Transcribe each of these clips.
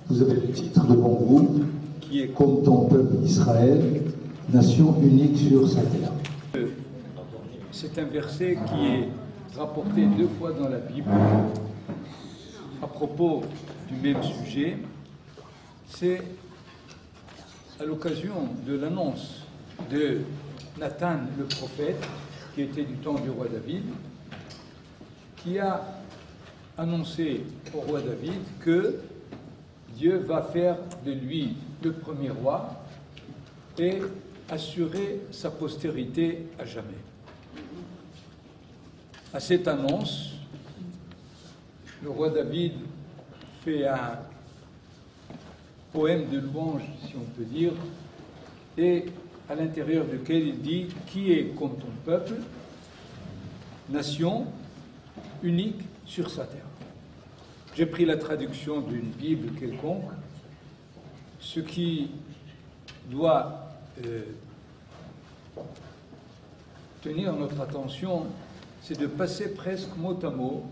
Vous avez le titre devant vous, qui est comme ton peuple Israël, nation unique sur sa terre. C'est un verset qui est rapporté 2 fois dans la Bible à propos du même sujet. C'est à l'occasion de l'annonce de Nathan le prophète, qui était du temps du roi David, qui a annoncé au roi David que Dieu va faire de lui le premier roi et assurer sa postérité à jamais. À cette annonce, le roi David fait un poème de louange, si on peut dire, et à l'intérieur duquel il dit « Qui est comme ton peuple, nation unique sur sa terre ?» J'ai pris la traduction d'une Bible quelconque. Ce qui doit tenir notre attention, c'est de passer presque mot à mot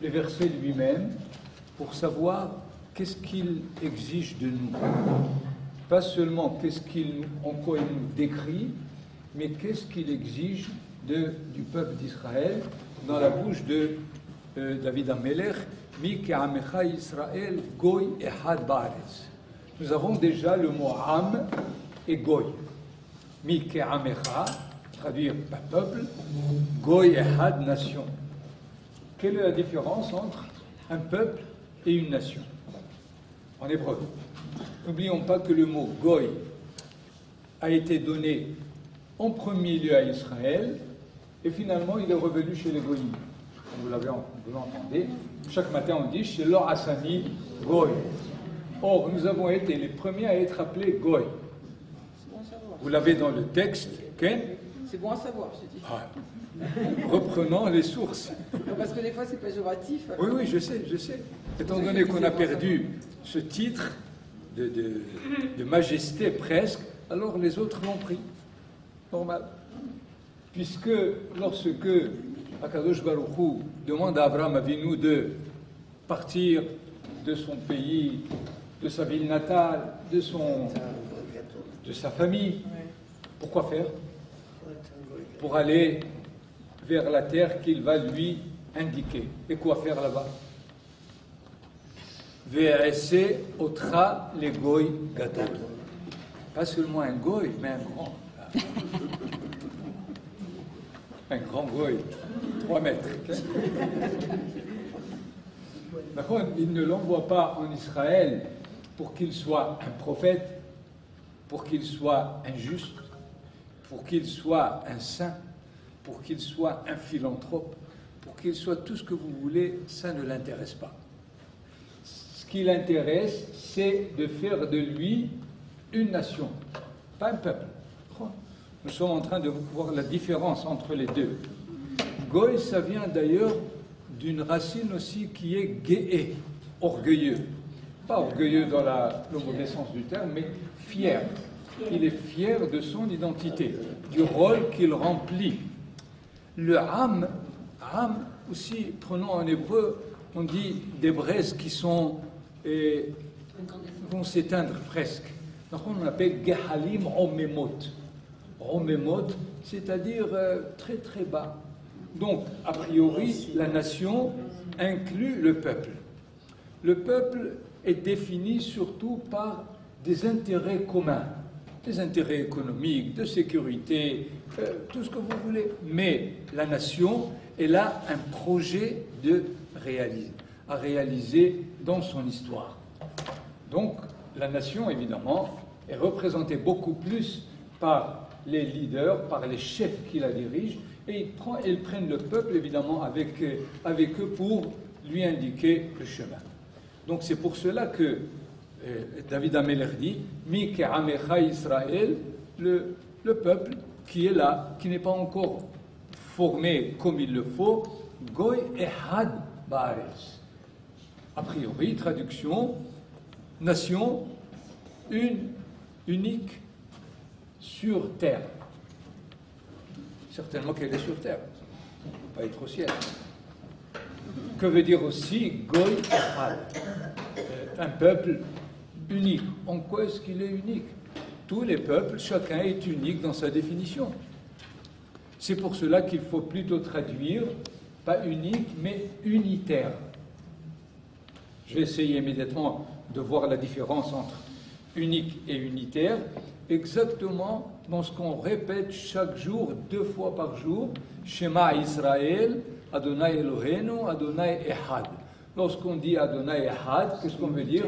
le verset lui-même pour savoir qu'est-ce qu'il exige de nous. Pas seulement en quoi il nous décrit, mais qu'est-ce qu'il exige du peuple d'Israël dans la bouche de David Amelech, Mi ke'amecha Israël goy ehad ba'aretz. Nous avons déjà le mot am et goy. Mi ke'amecha, traduire par peuple, goy ehad, nation. Quelle est la différence entre un peuple et une nation en hébreu? N'oublions pas que le mot goy a été donné en premier lieu à Israël et finalement il est revenu chez les goyim. Vous l'entendez, chaque matin on dit chez l'or Hassani goy. Or, nous avons été les premiers à être appelés goy. Bon vous l'avez dans le texte, Ken. C'est bon à savoir, je dis. Ah. Reprenons les sources. Parce que des fois c'est péjoratif. Oui, oui, je sais. Étant donné qu'on a perdu ce titre de majesté presque, alors les autres l'ont pris. Normal. Puisque lorsque Akadosh Baruch Hu demande à Abraham Avinu de partir de son pays, de sa ville natale, de sa famille, pourquoi faire? Pour aller vers la terre qu'il va lui indiquer. Et quoi faire là-bas? Ve'ese otra le goy gadol. Pas seulement un goy, mais un grand. Un grand goy, 3 mètres. D'accord, il ne l'envoie pas en Israël pour qu'il soit un prophète, pour qu'il soit un juste, pour qu'il soit un saint, pour qu'il soit un philanthrope, pour qu'il soit tout ce que vous voulez, ça ne l'intéresse pas. Ce qui l'intéresse, c'est de faire de lui une nation, pas un peuple. Nous sommes en train de voir la différence entre les deux. Goy, ça vient d'ailleurs d'une racine aussi qui est guéé, orgueilleux. Pas orgueilleux dans le mauvais sens du terme, mais fier. Il est fier de son identité, du rôle qu'il remplit. Le am aussi, prenons en hébreu, on dit des braises qui vont s'éteindre presque. Donc on appelle gehalim romemot. Romemot, c'est-à-dire très très bas. Donc, a priori, la nation inclut le peuple. Le peuple est défini surtout par des intérêts communs, des intérêts économiques, de sécurité, tout ce que vous voulez. Mais la nation, elle a un projet à réaliser dans son histoire. Donc, la nation, évidemment, est représentée beaucoup plus par les leaders, par les chefs qui la dirigent, et ils prennent le peuple, évidemment, avec eux pour lui indiquer le chemin. Donc c'est pour cela que David Amelech dit « Mi ke'amecha Israël », le peuple qui est là, qui n'est pas encore formé comme il le faut, « Goy ehad ba'aretz ». A priori, traduction, nation, unique, sur terre. Certainement qu'elle est sur terre. Elle ne peut pas être au ciel. Que veut dire aussi Goy Ehad? un peuple unique. En quoi est-ce qu'il est unique? Tous les peuples, chacun est unique dans sa définition. C'est pour cela qu'il faut plutôt traduire, pas unique, mais unitaire. Je vais essayer immédiatement de voir la différence entre unique et unitaire, exactement dans ce qu'on répète chaque jour, 2 fois par jour, Shema Israël, Adonai Eloheinu, Adonai Echad. Lorsqu'on dit Adonai Echad, qu'est-ce qu'on veut dire?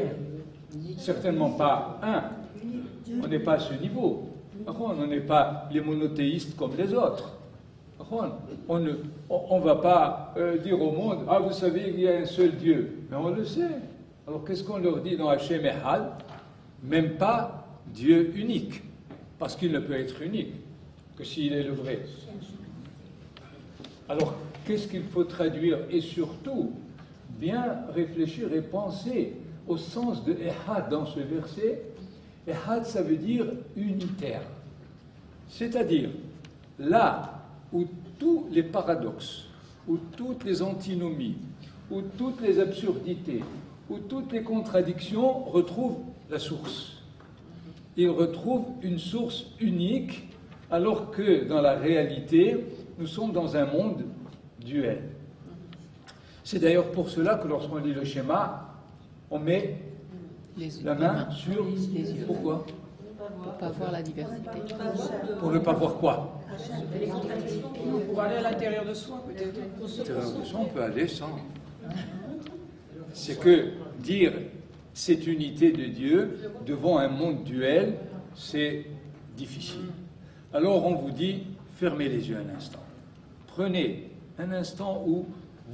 Certainement pas un. On n'est pas à ce niveau. On n'est pas les monothéistes comme les autres. On ne va pas dire au monde, ah vous savez, il y a un seul Dieu. Mais on le sait. Alors qu'est-ce qu'on leur dit dans Hachem Echad? Même pas Dieu unique. Parce qu'il ne peut être unique que s'il est le vrai. Alors qu'est-ce qu'il faut traduire? Et surtout, bien réfléchir et penser au sens de Echad dans ce verset. Echad, ça veut dire unitaire. C'est-à-dire, là où tous les paradoxes, où toutes les antinomies, où toutes les absurdités, où toutes les contradictions retrouvent la source. Ils retrouvent une source unique, alors que dans la réalité, nous sommes dans un monde duel. C'est d'ailleurs pour cela que lorsqu'on lit le schéma, on met la main sur les yeux. Pourquoi? Pour ne pas voir la diversité. Pour ne pas voir quoi? Pour aller à l'intérieur de soi, peut-être. L'intérieur de soi, on peut aller sans. C'est que dire cette unité de Dieu devant un monde duel, c'est difficile. Alors on vous dit, fermez les yeux un instant. Prenez un instant où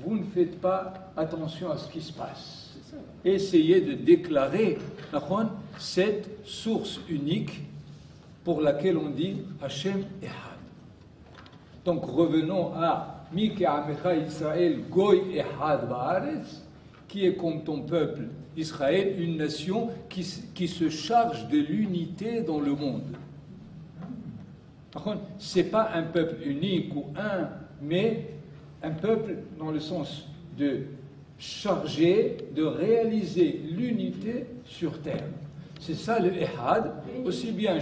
vous ne faites pas attention à ce qui se passe. Essayez de déclarer cette source unique pour laquelle on dit Hachem Echad. Donc revenons à Mi ke'amecha Israël goy echad ba'aretz, qui est comme ton peuple Israël, une nation qui se charge de l'unité dans le monde. Par contre, ce n'est pas un peuple unique ou un, mais un peuple dans le sens de chargé de réaliser l'unité sur terre. C'est ça le Echad, aussi bien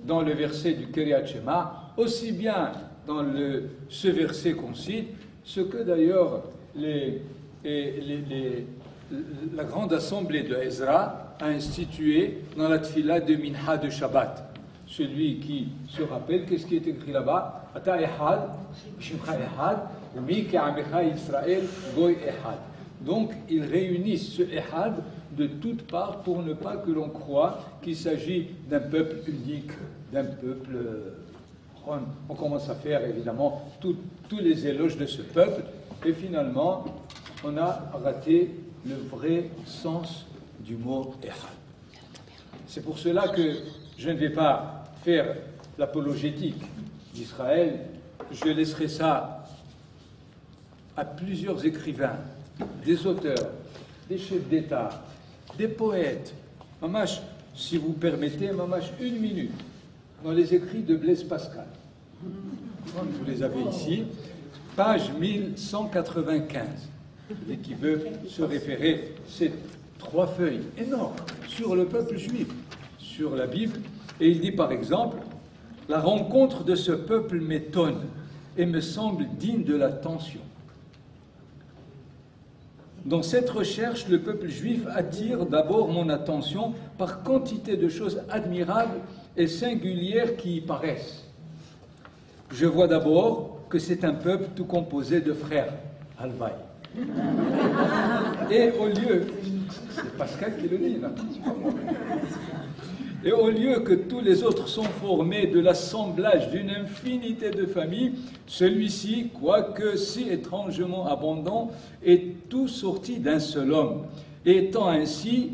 dans le verset du Kiryat Shema, aussi bien dans ce verset qu'on cite, ce que d'ailleurs la grande assemblée de Ezra a institué dans la tfila de Minha de Shabbat. Celui qui se rappelle, qu'est-ce qui est écrit là-bas? Ata Echad, Shimcha Echad, Mi ke'amecha Israël, Goy Echad. Donc, ils réunissent ce Echad de toutes parts pour ne pas que l'on croie qu'il s'agit d'un peuple unique, d'un peuple. On commence à faire évidemment tous les éloges de ce peuple, et finalement, on a raté le vrai sens du mot Echad. C'est pour cela que je ne vais pas faire l'apologétique d'Israël, je laisserai ça à plusieurs écrivains, des auteurs, des chefs d'État, des poètes. Mamache, si vous permettez, Mamache, 1 minute, dans les écrits de Blaise Pascal. Vous les avez ici, page 1195, et qui veut se référer, c'est 3 feuilles énormes sur le peuple juif, sur la Bible, et il dit par exemple, la rencontre de ce peuple m'étonne et me semble digne de l'attention. Dans cette recherche, le peuple juif attire d'abord mon attention par quantité de choses admirables et singulières qui y paraissent. Je vois d'abord que c'est un peuple tout composé de frères, Halvaï. Et au lieu, c'est Pascal qui le dit là, et au lieu que tous les autres sont formés de l'assemblage d'une infinité de familles, celui-ci, quoique si étrangement abondant, est tout sorti d'un seul homme, étant ainsi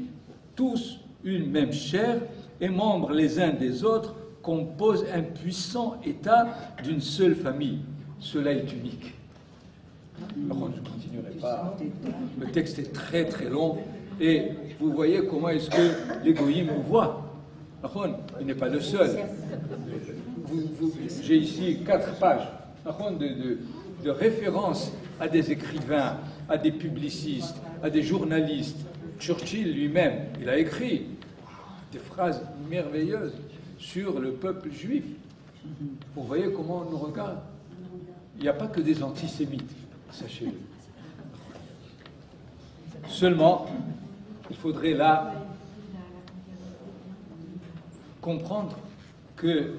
tous une même chair et membres les uns des autres, composent un puissant état d'une seule famille. Cela est unique. Par contre, je ne continuerai pas. Le texte est très très long et vous voyez comment est-ce que les goïms nous voient. Par contre, il n'est pas le seul. J'ai ici 4 pages de références à des écrivains, à des publicistes, à des journalistes, Churchill lui-même, il a écrit des phrases merveilleuses sur le peuple juif. Vous voyez comment on nous regarde. Il n'y a pas que des antisémites, sachez-le. Seulement, il faudrait là comprendre que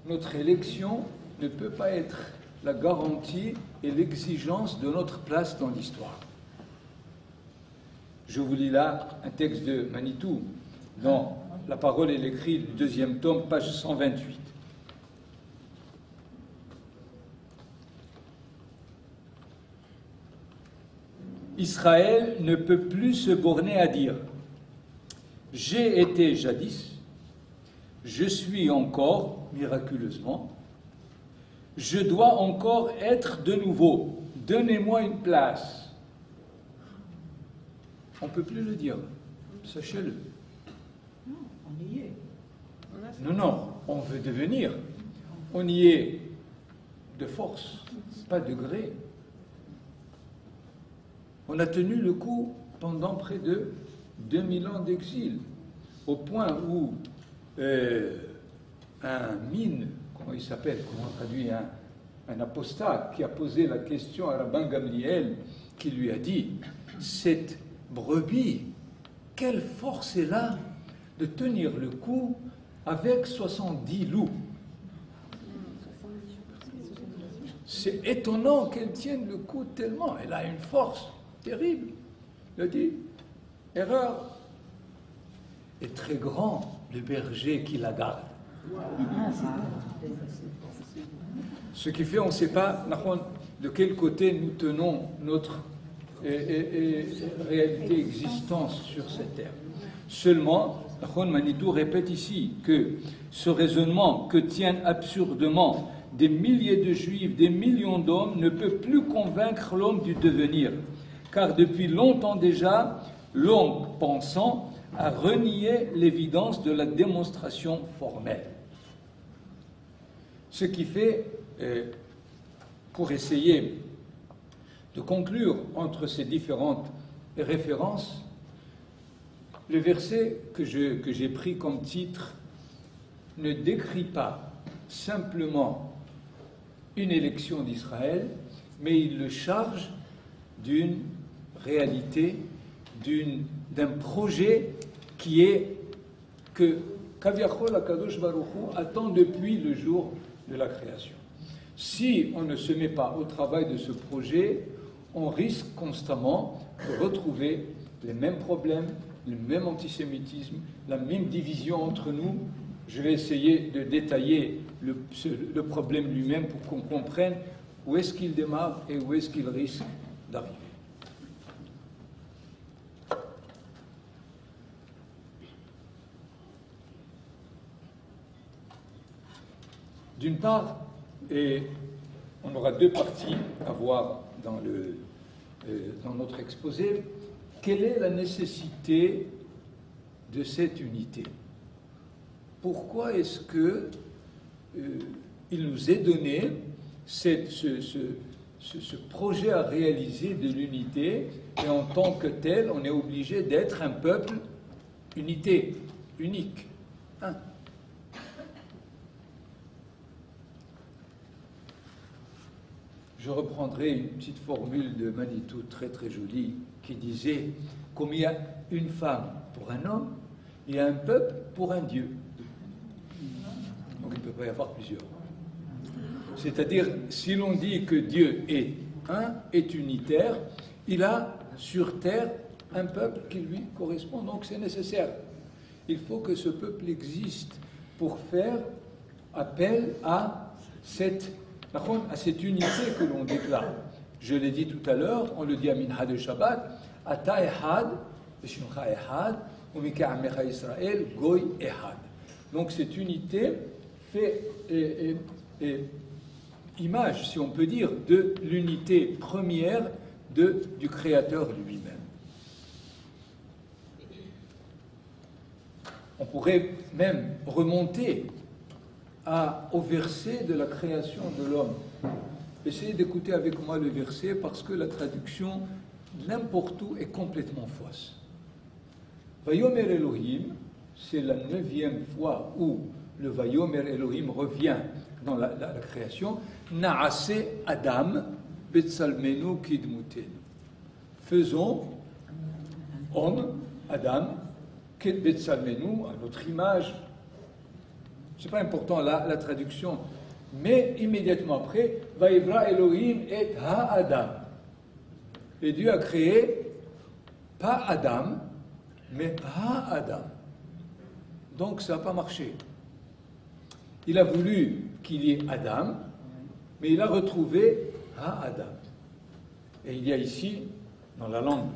notre élection ne peut pas être la garantie et l'exigence de notre place dans l'histoire. Je vous lis là un texte de Manitou, dans La parole et l'écrit du 2e tome, page 128. Israël ne peut plus se borner à dire « J'ai été jadis, je suis encore, miraculeusement, je dois encore être de nouveau, donnez-moi une place. » On ne peut plus le dire, sachez-le. Non, on y est. Non, on veut devenir. On y est de force, pas de gré. On a tenu le coup pendant près de 2000 ans d'exil, au point où un mine, comment il s'appelle, comment on traduit, un apostat qui a posé la question à Rabban Gamliel, qui lui a dit « Cette brebis, quelle force est là de tenir le coup avec 70 loups ?» C'est étonnant qu'elle tienne le coup tellement, elle a une force terrible. Il a dit, erreur. Et très grand le berger qui la garde. Ce qui fait, on ne sait pas de quel côté nous tenons notre réalité existence sur cette terre. Seulement, Manitou répète ici que ce raisonnement que tiennent absurdement des milliers de juifs, des millions d'hommes, ne peut plus convaincre l'homme du devenir. Car depuis longtemps déjà, l'homme pensant a renié l'évidence de la démonstration formelle. Ce qui fait, pour essayer de conclure entre ces différentes références, le verset que j'ai pris comme titre ne décrit pas simplement une élection d'Israël, mais il le charge d'une réalité, d'un projet qui est que Kaviachol Akadosh Baruch Hu attend depuis le jour de la création. Si on ne se met pas au travail de ce projet, on risque constamment de retrouver les mêmes problèmes, le même antisémitisme, la même division entre nous. Je vais essayer de détailler le problème lui-même pour qu'on comprenne où est-ce qu'il démarre et où est-ce qu'il risque d'arriver. D'une part, et on aura deux parties à voir dans notre exposé, quelle est la nécessité de cette unité? Pourquoi est-ce que il nous est donné ce projet à réaliser de l'unité, et en tant que tel, on est obligé d'être un peuple unité, unique, un. Je reprendrai une petite formule de Manitou très très jolie qui disait « Comme il y a une femme pour un homme, il y a un peuple pour un Dieu. » Donc il ne peut pas y avoir plusieurs. C'est-à-dire, si l'on dit que Dieu est un, est unitaire, il a sur terre un peuple qui lui correspond, donc c'est nécessaire. Il faut que ce peuple existe pour faire appel à cette unité que l'on déclare. Je l'ai dit tout à l'heure, on le dit à Minhad el-Shabbat, Ata Ehad, Veshimcha Ehad, Umika Amecha Israël, Goy Ehad. Donc cette unité fait image, si on peut dire, de l'unité première du Créateur lui-même. On pourrait même remonter au verset de la création de l'homme. Essayez d'écouter avec moi le verset parce que la traduction, n'importe où, est complètement fausse. Vayomer Elohim, c'est la 9e fois où le Vayomer Elohim revient dans la création. Naase Adam Betsalmenu Kidmuten. Faisons homme, Adam, Betsalmenu, à notre image. Ce n'est pas important la traduction, mais immédiatement après, Vaivra Elohim et Ha-Adam. Et Dieu a créé, pas Adam, mais Ha-Adam. Donc ça n'a pas marché. Il a voulu qu'il y ait Adam, mais il a retrouvé Ha-Adam. Et il y a ici, dans la langue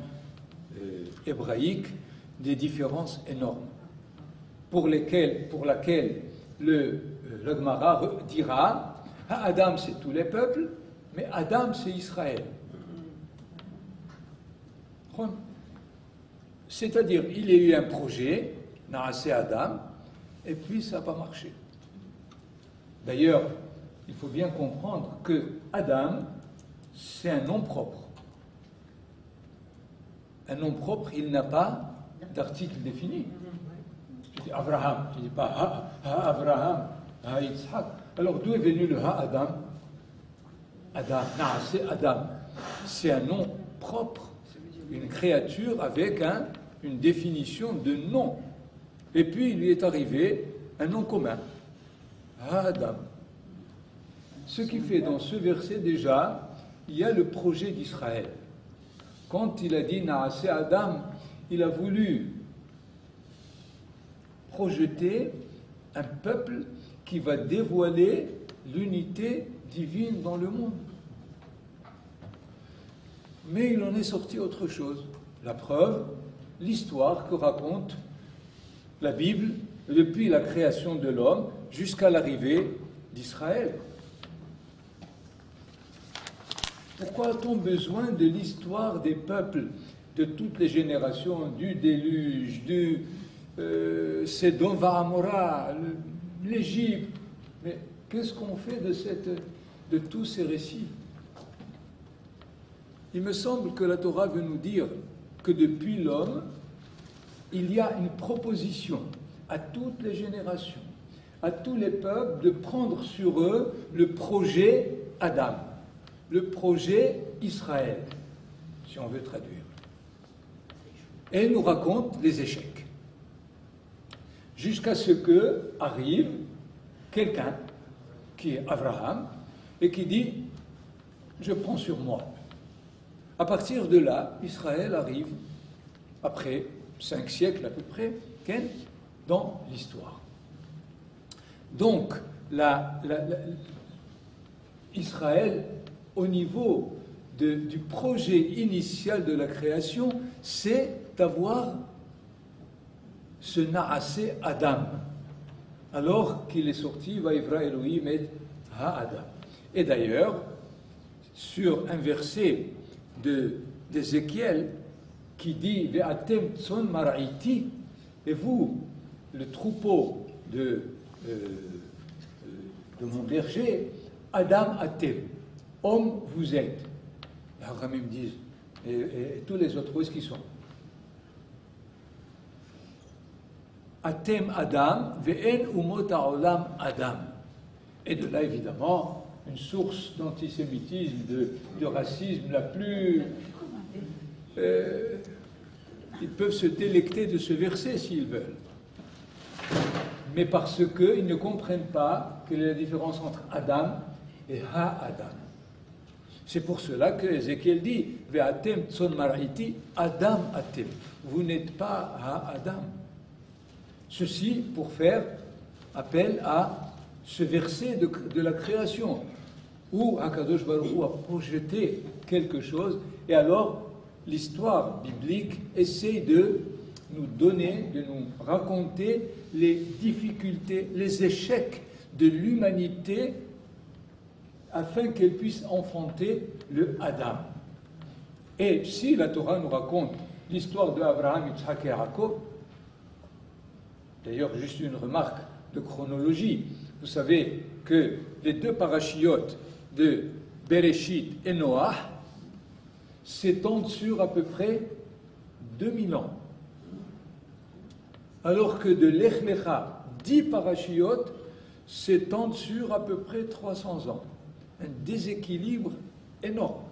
hébraïque, des différences énormes, pour laquelle le Gemara dira Adam c'est tous les peuples, mais Adam c'est Israël. C'est-à-dire, il y a eu un projet, Naase Adam, et puis ça n'a pas marché. D'ailleurs, il faut bien comprendre que Adam, c'est un nom propre. Un nom propre, il n'a pas d'article défini. Je dis Abraham, je ne dis pas Abraham, Yitzhak. Alors d'où est venu le Adam? Adam, c'est Adam. C'est un nom propre, une créature avec une définition de nom. Et puis il lui est arrivé un nom commun, Adam. Ce qui fait dans ce verset déjà, il y a le projet d'Israël. Quand il a dit Naase Adam, il a voulu projeter un peuple qui va dévoiler l'unité divine dans le monde. Mais il en est sorti autre chose. La preuve, l'histoire que raconte la Bible depuis la création de l'homme jusqu'à l'arrivée d'Israël. Pourquoi a-t-on besoin de l'histoire des peuples de toutes les générations, du déluge, du Sédom Va'amora, l'Égypte? Mais qu'est-ce qu'on fait de tous ces récits? Il me semble que la Torah veut nous dire que depuis l'homme, il y a une proposition à toutes les générations, à tous les peuples, de prendre sur eux le projet Adam, le projet Israël, si on veut traduire. Et il nous raconte les échecs. Jusqu'à ce que arrive quelqu'un, qui est Abraham, et qui dit « Je prends sur moi ». À partir de là, Israël arrive, après 5 siècles à peu près, dans l'histoire. Donc, Israël, au niveau du projet initial de la création, c'est d'avoir ce Naase Adam, alors qu'il est sorti, Vaivra Elohim et Ha-Adam. Et d'ailleurs, sur un verset d'Ézéchiel qui dit Ve'atem tson mar'iti, et vous, le troupeau de mon berger, Adam atem, homme vous êtes. Les Haramim disent, et tous les autres, où est-ce qu'ils sont? Atem Adam, ve'en umot ha'olam Adam. Et de là, évidemment, une source d'antisémitisme, de racisme la plus... ils peuvent se délecter de ce verset s'ils veulent. Mais parce qu'ils ne comprennent pas quelle est la différence entre Adam et Ha-Adam. C'est pour cela que Ézéchiel dit Ve'atem tson mar'iti Adam atem. Vous n'êtes pas Ha-Adam. Ceci pour faire appel à ce verset de la création, où Akadosh Baruch Hu a projeté quelque chose, et alors l'histoire biblique essaie de nous donner, de nous raconter les difficultés, les échecs de l'humanité, afin qu'elle puisse enfanter le Adam. Et si la Torah nous raconte l'histoire d'Abraham, Yitzhak et Jacob, d'ailleurs juste une remarque de chronologie, vous savez que les 2 parachiotes de Bereshit et Noah s'étendent sur à peu près 2000 ans. alors que de Lech Lecha, 10 parashiot, s'étendent sur à peu près 300 ans. Un déséquilibre énorme.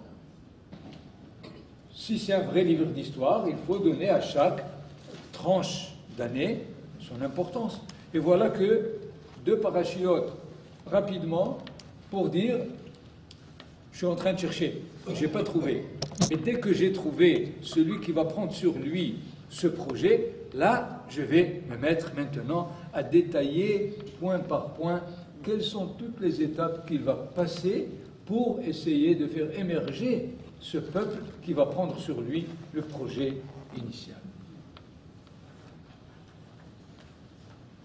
Si c'est un vrai livre d'histoire, il faut donner à chaque tranche d'année son importance. Et voilà que 2 parashiot, rapidement, pour dire, je suis en train de chercher, je n'ai pas trouvé. Mais dès que j'ai trouvé celui qui va prendre sur lui ce projet, là, je vais me mettre maintenant à détailler point par point quelles sont toutes les étapes qu'il va passer pour essayer de faire émerger ce peuple qui va prendre sur lui le projet initial.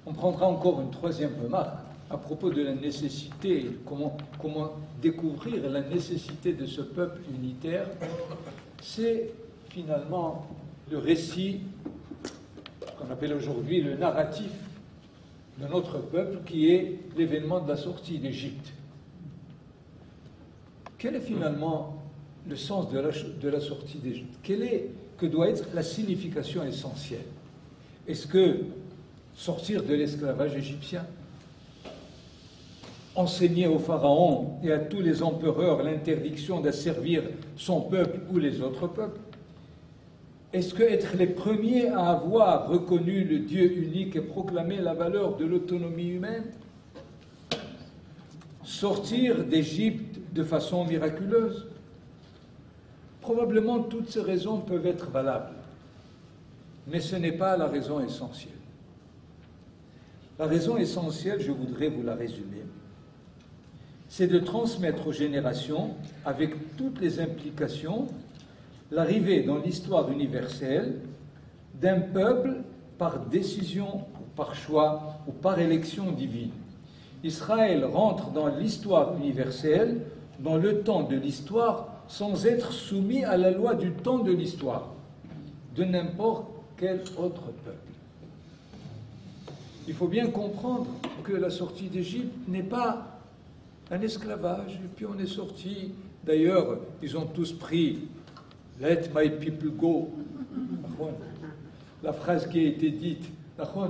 On prendra encore une troisième remarque à propos de la nécessité, comment découvrir la nécessité de ce peuple unitaire. C'est finalement le récit, ce qu'on appelle aujourd'hui le narratif de notre peuple, qui est l'événement de la sortie d'Égypte. Quel est finalement le sens de la sortie d'Égypte? Que doit être la signification essentielle? Est-ce que sortir de l'esclavage égyptien, enseigner au pharaon et à tous les empereurs l'interdiction d'asservir son peuple ou les autres peuples? Est-ce que être les premiers à avoir reconnu le Dieu unique et proclamé la valeur de l'autonomie humaine? Sortir d'Égypte de façon miraculeuse? Probablement toutes ces raisons peuvent être valables, mais ce n'est pas la raison essentielle. La raison essentielle, je voudrais vous la résumer, c'est de transmettre aux générations, avec toutes les implications, l'arrivée dans l'histoire universelle d'un peuple par décision, par choix ou par élection divine. Israël rentre dans l'histoire universelle, dans le temps de l'histoire, sans être soumis à la loi du temps de l'histoire, de n'importe quel autre peuple. Il faut bien comprendre que la sortie d'Égypte n'est pas un esclavage, et puis on est sorti. D'ailleurs, ils ont tous pris « Let my people go ». La phrase qui a été dite,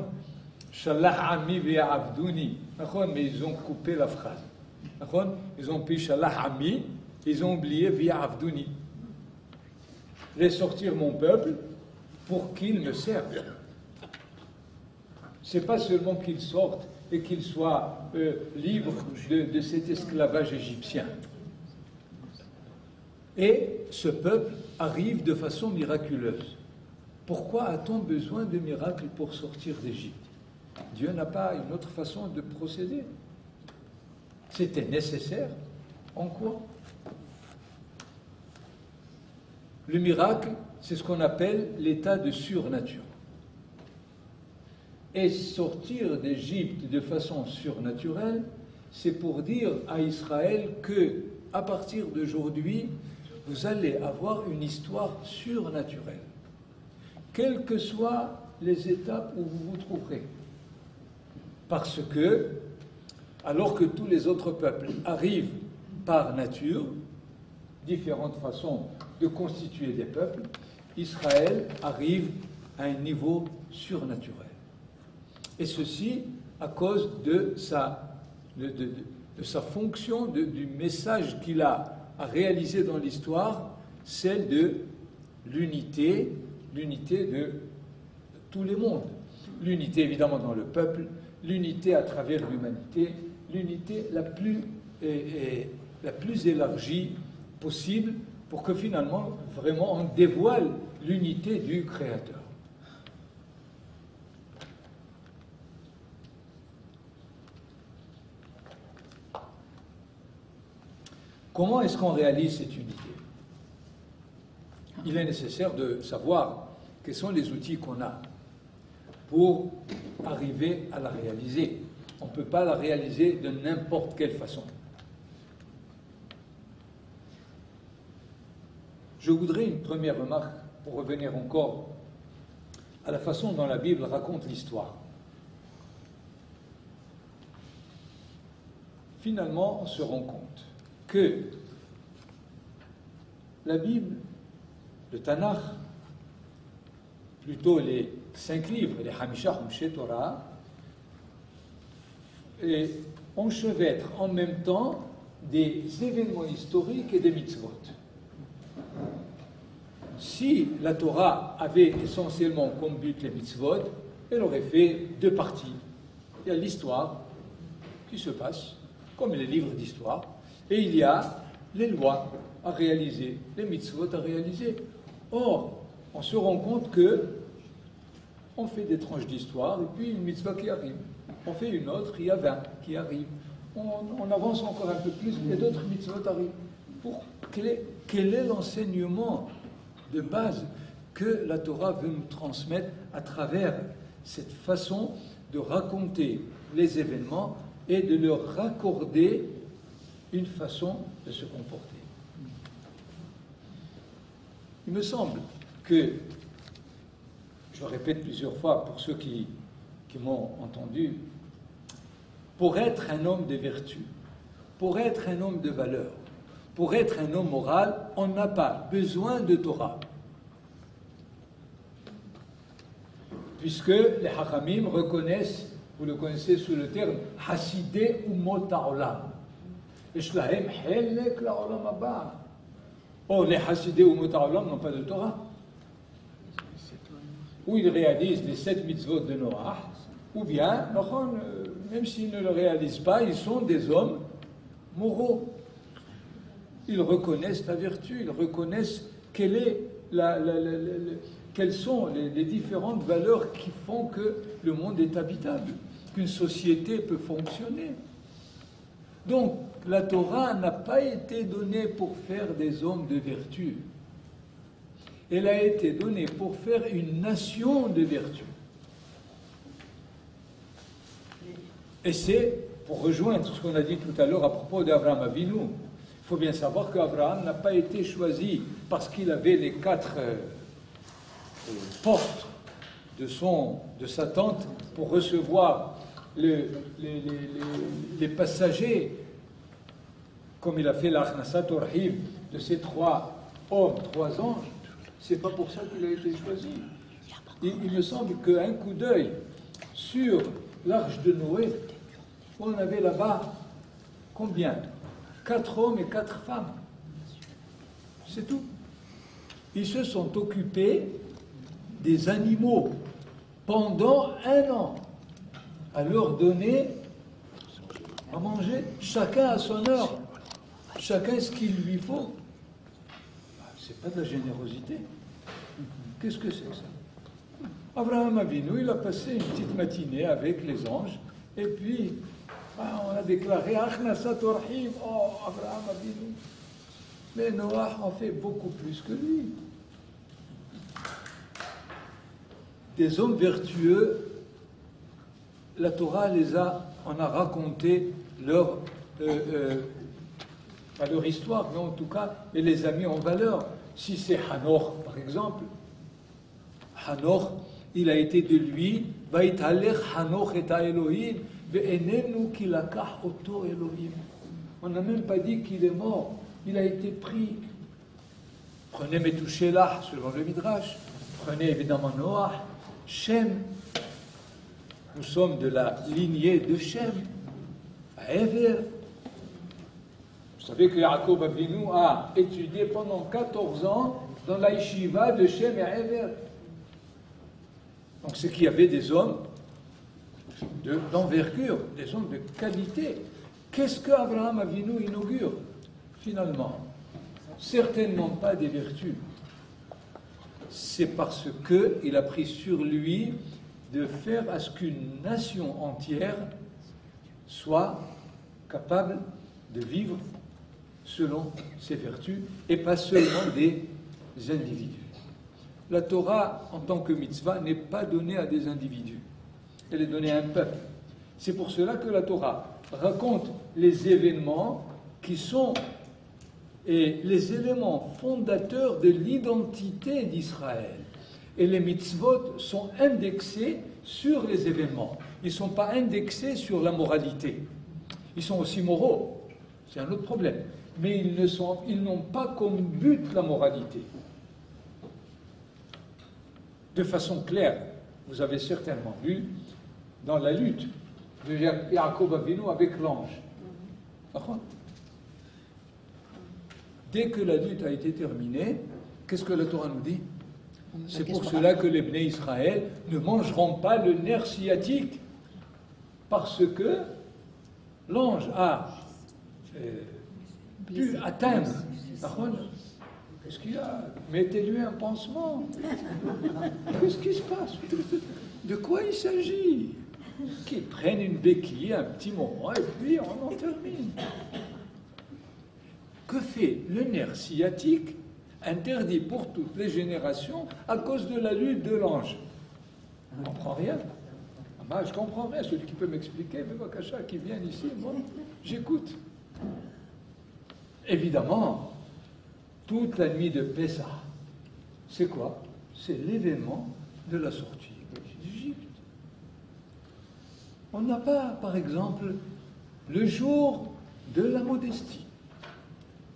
« Shallah ami ve'avduni », mais ils ont coupé la phrase. Ils ont pris « Shallah ami », ils ont oublié « ve'avduni ». Je vais sortir mon peuple pour qu'il me serve. Ce n'est pas seulement qu'ils sortent et qu'ils soient libres de cet esclavage égyptien. Et ce peuple arrive de façon miraculeuse. Pourquoi a-t-on besoin de miracles pour sortir d'Égypte? Dieu n'a pas une autre façon de procéder. C'était nécessaire. En quoi? Le miracle, c'est ce qu'on appelle l'état de surnature. Et sortir d'Égypte de façon surnaturelle, c'est pour dire à Israël que, à partir d'aujourd'hui, vous allez avoir une histoire surnaturelle, quelles que soient les étapes où vous vous trouverez. Parce que, alors que tous les autres peuples arrivent par nature, différentes façons de constituer des peuples, Israël arrive à un niveau surnaturel. Et ceci à cause de sa fonction, du message qu'il a à réaliser dans l'histoire, celle de l'unité de tous les mondes. L'unité évidemment dans le peuple, l'unité à travers l'humanité, l'unité la plus élargie possible pour que finalement, vraiment, on dévoile l'unité du Créateur. Comment est-ce qu'on réalise cette unité? Il est nécessaire de savoir quels sont les outils qu'on a pour arriver à la réaliser. On ne peut pas la réaliser de n'importe quelle façon. Je voudrais une première remarque pour revenir encore à la façon dont la Bible raconte l'histoire. Finalement, on se rend compte que la Bible, le Tanakh, plutôt les 5 livres, les Hamisha Humshe Torah, et enchevêtrent en même temps des événements historiques et des mitzvot. Si la Torah avait essentiellement comme but les mitzvot, elle aurait fait 2 parties. Il y a l'histoire qui se passe, comme les livres d'histoire, et il y a les lois à réaliser, les mitzvot à réaliser. Or, on se rend compte que on fait des tranches d'histoire et puis une mitzvah qui arrive. On fait une autre, il y a 20 qui arrivent. On avance encore un peu plus et d'autres mitzvot arrivent. Quel est l'enseignement de base que la Torah veut nous transmettre à travers cette façon de raconter les événements et de leur raccorder une façon de se comporter? Il me semble que, je le répète plusieurs fois pour ceux qui m'ont entendu, pour être un homme de vertu, pour être un homme de valeur, pour être un homme moral, on n'a pas besoin de Torah. Puisque les Hachamim reconnaissent, vous le connaissez sous le terme Hasidé Umot Ha'olam. Ishlahem Helek La'olam Haba. Or, les Hasidé Umot Ha'olam n'ont pas de Torah. Ou ils réalisent les 7 mitzvot de Noach, ou bien, même s'ils ne le réalisent pas, ils sont des hommes moraux. Ils reconnaissent la vertu, ils reconnaissent quelles sont les différentes valeurs qui font que le monde est habitable, qu'une société peut fonctionner. Donc, la Torah n'a pas été donnée pour faire des hommes de vertu. Elle a été donnée pour faire une nation de vertu. Et c'est, pour rejoindre ce qu'on a dit tout à l'heure à propos d'Abraham Avinu, il faut bien savoir qu'Abraham n'a pas été choisi parce qu'il avait les 4 portes de sa tente pour recevoir les passagers, comme il a fait l'Achnasat Orhiv de ces 3 hommes, 3 anges. C'est pas pour ça qu'il a été choisi. Il me semble qu'un coup d'œil sur l'arche de Noé, on avait là-bas combien? 4 hommes et 4 femmes. C'est tout. Ils se sont occupés des animaux pendant 1 an, à leur donner à manger, chacun à son heure, chacun ce qu'il lui faut. C'est pas de la générosité. Qu'est-ce que c'est que ça? Abraham Avinu, il a passé une petite matinée avec les anges, et puis on a déclaré Achnasat Orhiv, oh Abraham Avinu. Mais Noah en fait beaucoup plus que lui. Des hommes vertueux, la Torah en a raconté pas leur histoire, mais en tout cas, elle les a mis en valeur. Si c'est Hanoch, par exemple, Hanoch, il a été de lui, Vaïtalech Hanoch et Elohim, ve'enenu kilakach oto Elohim. On n'a même pas dit qu'il est mort, il a été pris. Prenez Metouchélah, selon le Midrash, prenez évidemment Noach, Shem. Nous sommes de la lignée de Shem, à Ever. Vous savez que Yaakov Avinu a étudié pendant 14 ans dans la yeshiva de Shem et Ever. Donc c'est qu'il y avait des hommes d'envergure, des hommes de qualité. Qu'est-ce qu'Abraham Avinu inaugure, finalement? Certainement pas des vertus. C'est parce qu'il a pris sur lui de faire à ce qu'une nation entière soit capable de vivre selon ses vertus, et pas seulement des individus. La Torah, en tant que mitzvah, n'est pas donnée à des individus. Elle est donnée à un peuple. C'est pour cela que la Torah raconte les événements qui sont les éléments fondateurs de l'identité d'Israël. Et les mitzvot sont indexés sur les événements. Ils ne sont pas indexés sur la moralité. Ils sont aussi moraux. C'est un autre problème. Mais ils n'ont pas comme but la moralité. de façon claire. Vous avez certainement vu dans la lutte de Yaakov Avinu avec l'ange. Dès que la lutte a été terminée, qu'est-ce que la Torah nous dit? C'est pour cela que les Bnei Israël ne mangeront pas le nerf sciatique, parce que l'ange a pu atteindre. Qu'est-ce qu'il y a? Mettez-lui un pansement. Qu'est-ce qui se passe? De quoi il s'agit? Qu'ils prennent une béquille un petit moment et puis on en termine. Que fait le nerf sciatique interdit pour toutes les générations à cause de la lutte de l'ange? On ne comprend rien. Moi, je comprends rien. Celui qui peut m'expliquer, mais Bakacha, qui vient ici, moi, j'écoute. Évidemment, toute la nuit de Pessah, c'est quoi? C'est l'événement de la sortie d'Égypte. On n'a pas, par exemple, le jour de la modestie,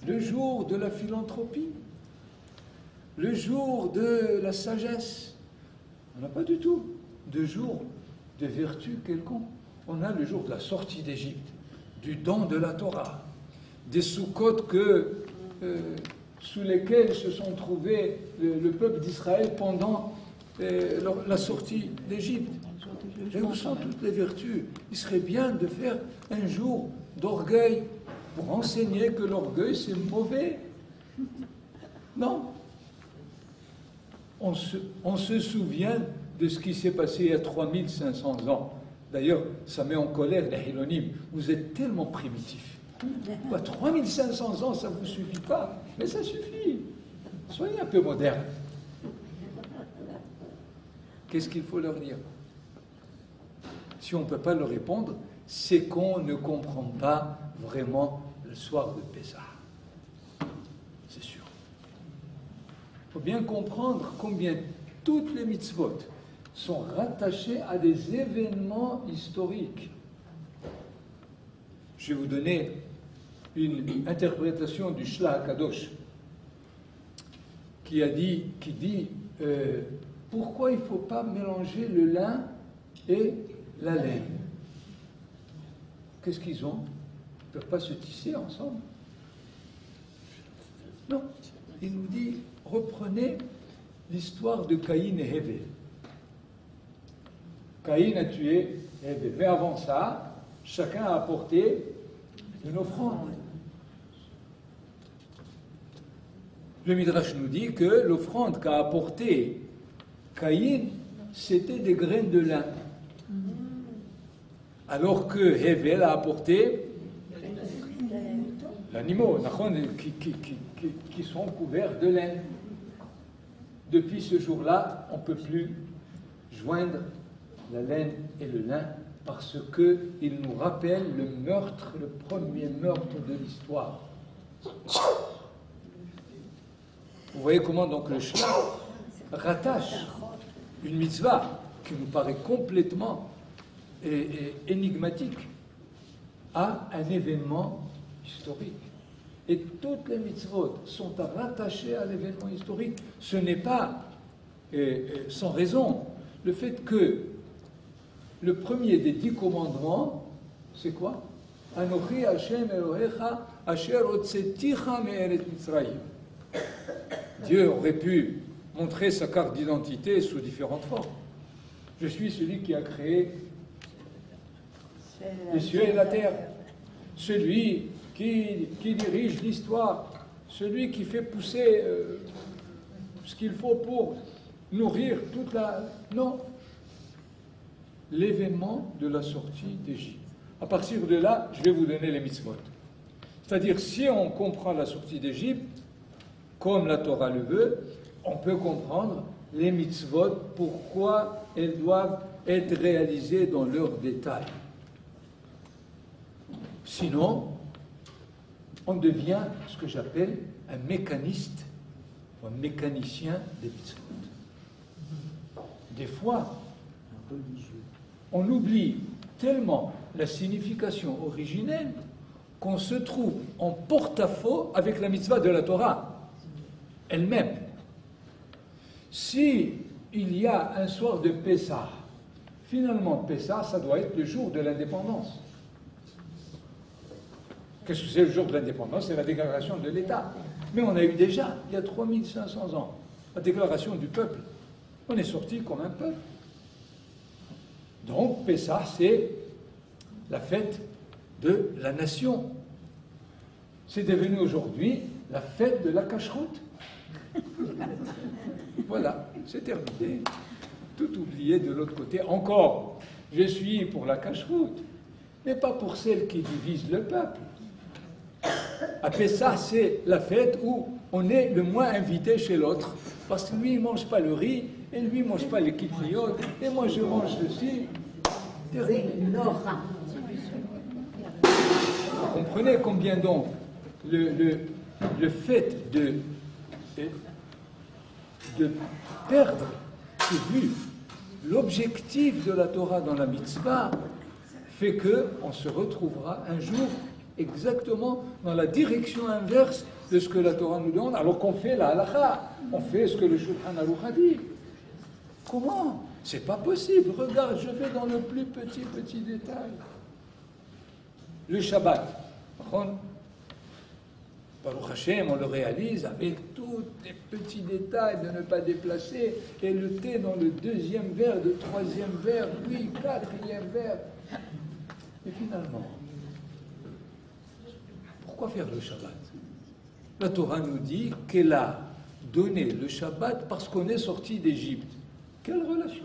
le jour de la philanthropie, le jour de la sagesse. On n'a pas du tout de jour de vertu quelconque. On a le jour de la sortie d'Égypte, du don de la Torah, des soukot sous lesquels se sont trouvés le peuple d'Israël pendant la sortie d'Égypte. Et où sont toutes les vertus? Il serait bien de faire un jour d'orgueil pour enseigner que l'orgueil c'est mauvais. Non. On se souvient de ce qui s'est passé il y a 3500 ans. D'ailleurs, ça met en colère les Hilonim. Vous êtes tellement primitifs. 3500 ans, ça ne vous suffit pas. Mais ça suffit. Soyez un peu modernes. Qu'est-ce qu'il faut leur dire? Si on ne peut pas leur répondre, c'est qu'on ne comprend pas vraiment le soir de Pessah. C'est sûr. Il faut bien comprendre combien toutes les mitzvot sont rattachées à des événements historiques. Je vais vous donner une interprétation du Shla HaKadosh qui dit pourquoi il ne faut pas mélanger le lin et la laine. Qu'est-ce qu'ils ont? Ils ne peuvent pas se tisser ensemble. Non. Il nous dit, reprenez l'histoire de Caïn et Hével. Caïn a tué Hével. Mais avant ça, chacun a apporté une offrande. Le Midrash nous dit que l'offrande qu'a apportée Caïn, c'était des graines de lin. Alors que Hével a apporté l'animaux qui sont couverts de laine. Depuis ce jour-là, on ne peut plus joindre la laine et le lin parce qu'il nous rappelle le meurtre, le premier meurtre de l'histoire. Vous voyez comment donc le Shla rattache une mitzvah qui nous paraît complètement énigmatique à un événement historique. Et toutes les mitzvot sont rattachées à l'événement historique. Ce n'est pas sans raison. Le fait que le premier des 10 commandements, c'est quoi? Anochi Hashem Elohecha asher hotzeticha me'eretz Mitzrayim. Dieu aurait pu montrer sa carte d'identité sous différentes formes. Je suis celui qui a créé les cieux et la terre, celui qui dirige l'histoire, celui qui fait pousser ce qu'il faut pour nourrir toute la... Non. L'événement de la sortie d'Égypte. À partir de là, je vais vous donner les mitzvot. C'est-à-dire, si on comprend la sortie d'Égypte, comme la Torah le veut, on peut comprendre les mitzvot, pourquoi elles doivent être réalisées dans leurs détails. Sinon, on devient ce que j'appelle un mécaniste, ou un mécanicien des mitzvot. Des fois, on oublie tellement la signification originelle qu'on se trouve en porte-à-faux avec la mitzvah de la Torah elle-même. Si il y a un soir de Pessah. Finalement, Pessah, ça doit être le jour de l'indépendance. Qu'est-ce que c'est le jour de l'indépendance? C'est la déclaration de l'État. Mais on a eu déjà, il y a 3500 ans, la déclaration du peuple. On est sorti comme un peuple. Donc, Pessah, c'est la fête de la nation. C'est devenu aujourd'hui la fête de la cacheroute. Voilà, c'est terminé. Tout oublié de l'autre côté. Encore, je suis pour la cacheroute, mais pas pour celle qui divise le peuple. À Pessah, c'est la fête où on est le moins invité chez l'autre. Parce que lui, il ne mange pas le riz, et lui, il ne mange pas les kitliotes, et moi, je mange ceci. Vous comprenez combien donc le fait de perdre de vue l'objectif de la Torah dans la mitzvah fait qu'on se retrouvera un jour exactement dans la direction inverse de ce que la Torah nous demande, alors qu'on fait la halakha, on fait ce que le Shulchan Aruch a dit. Comment? C'est pas possible. Regarde, je vais dans le plus petit détail. Le Shabbat. Baruch Hashem, on le réalise avec tous les petits détails de ne pas déplacer, et le thé dans le deuxième verre, le troisième verre, puis quatrième verre. Et finalement, pourquoi faire le Shabbat? La Torah nous dit qu'elle a donné le Shabbat parce qu'on est sorti d'Égypte. Quelle relation?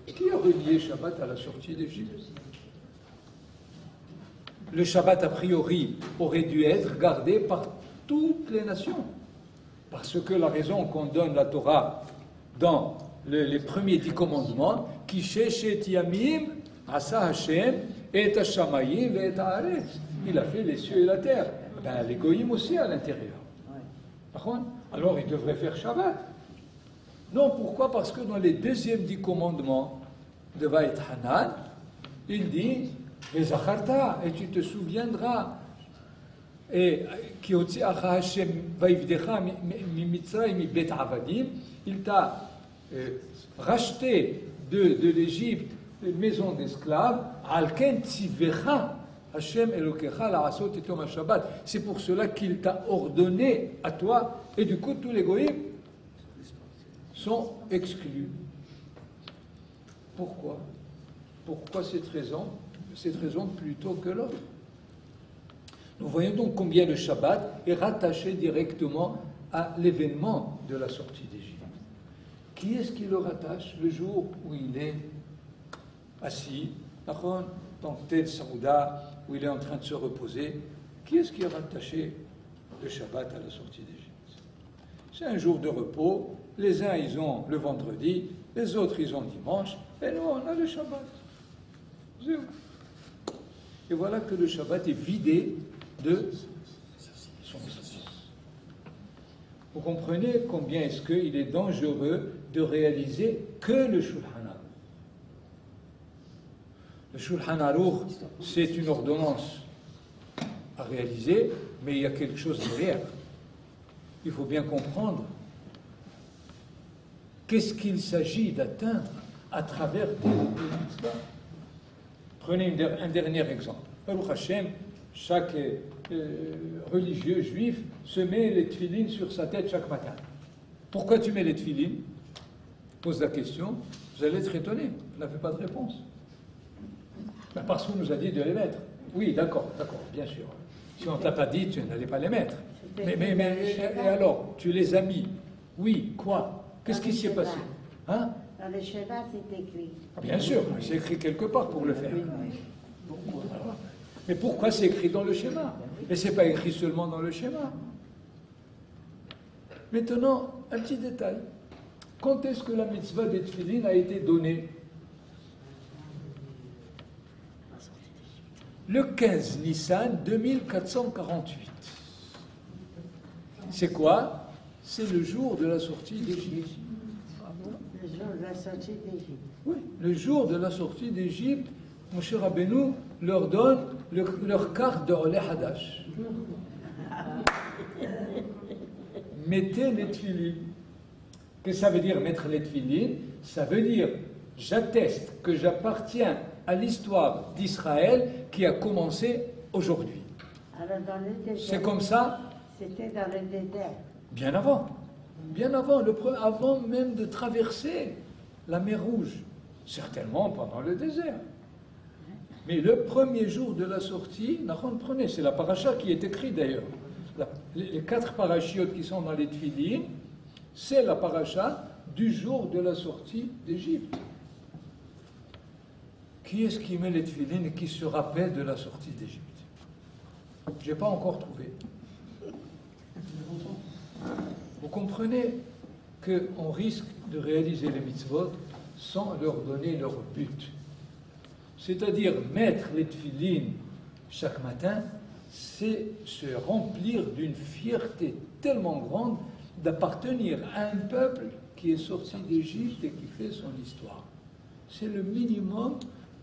Qui a relié Shabbat à la sortie d'Égypte? Le Shabbat, a priori, aurait dû être gardé par toutes les nations. Parce que la raison qu'on donne la Torah dans les premiers 10 commandements, qui sheshet yamim, asa Hashem, et hashamayim, et haaretz. Il a fait les cieux et la terre. Ben, les goyim aussi à l'intérieur. Alors il devrait faire Shabbat. Non, pourquoi? Parce que dans les deuxièmes 10 commandements de Vaït Hanan, il dit et tu te souviendras, et il t'a racheté de l'Égypte une maison d'esclaves. C'est pour cela qu'il t'a ordonné à toi, et du coup tous les goïms sont exclus. Pourquoi? Pourquoi cette raison? Cette raison plutôt que l'autre. Nous voyons donc combien le Shabbat est rattaché directement à l'événement de la sortie d'Égypte. Qui est-ce qui le rattache le jour où il est assis, dans tel Saouda, où il est en train de se reposer? Qui est-ce qui a rattaché le Shabbat à la sortie d'Égypte? C'est un jour de repos. Les uns, ils ont le vendredi, les autres, ils ont dimanche, et nous, on a le Shabbat. Et voilà que le Shabbat est vidé de son sens. Vous comprenez combien est-ce qu'il est dangereux de réaliser que le Shulchan Aruch. Le Shulchan Aruch, c'est une ordonnance à réaliser, mais il y a quelque chose derrière. Il faut bien comprendre qu'est-ce qu'il s'agit d'atteindre à travers des mitzvahs. Prenez un dernier exemple. Baruch Hashem, chaque religieux juif se met les tefilines sur sa tête chaque matin. Pourquoi tu mets les tefilines? Pose la question, vous allez être étonné, vous n'avez pas de réponse. Ben parce qu'on nous a dit de les mettre. Oui, d'accord, bien sûr. Si on ne t'a pas dit, tu n'allais pas les mettre. Mais et alors, tu les as mis? Oui, quoi? Qu'est-ce qui s'y est passé? Hein? Dans le schéma, c'est écrit. Ah, bien sûr, c'est écrit quelque part pour le faire. Mais pourquoi c'est écrit dans le schéma? Et ce n'est pas écrit seulement dans le schéma. Maintenant, un petit détail. Quand est-ce que la mitzvah des tefilines a été donnée? Le 15 Nissan 2448. C'est quoi? C'est le jour de la sortie d'Égypte. Le jour de la sortie d'Égypte. Oui, le jour de la sortie d'Égypte, Moshe Rabbeinu leur donne leur carte de Oleh Hadash. Mettez les tefilines. Qu'est-ce que ça veut dire mettre les tefilines? Ça veut dire j'atteste que j'appartiens à l'histoire d'Israël qui a commencé aujourd'hui. Alors, dans le désert, C'est comme ça c'était dans le désert. bien avant, avant même de traverser la mer Rouge, certainement pendant le désert. Mais le premier jour de la sortie, Nahon prenait, c'est la paracha qui est écrite d'ailleurs. Les 4 parachiotes qui sont dans les tefilines, c'est la paracha du jour de la sortie d'Égypte. Qui est-ce qui met les tefilines et qui se rappelle de la sortie d'Égypte? Je n'ai pas encore trouvé. Vous comprenez qu'on risque de réaliser les mitzvot sans leur donner leur but. C'est-à-dire mettre les tefilines chaque matin, c'est se remplir d'une fierté tellement grande d'appartenir à un peuple qui est sorti d'Égypte et qui fait son histoire. C'est le minimum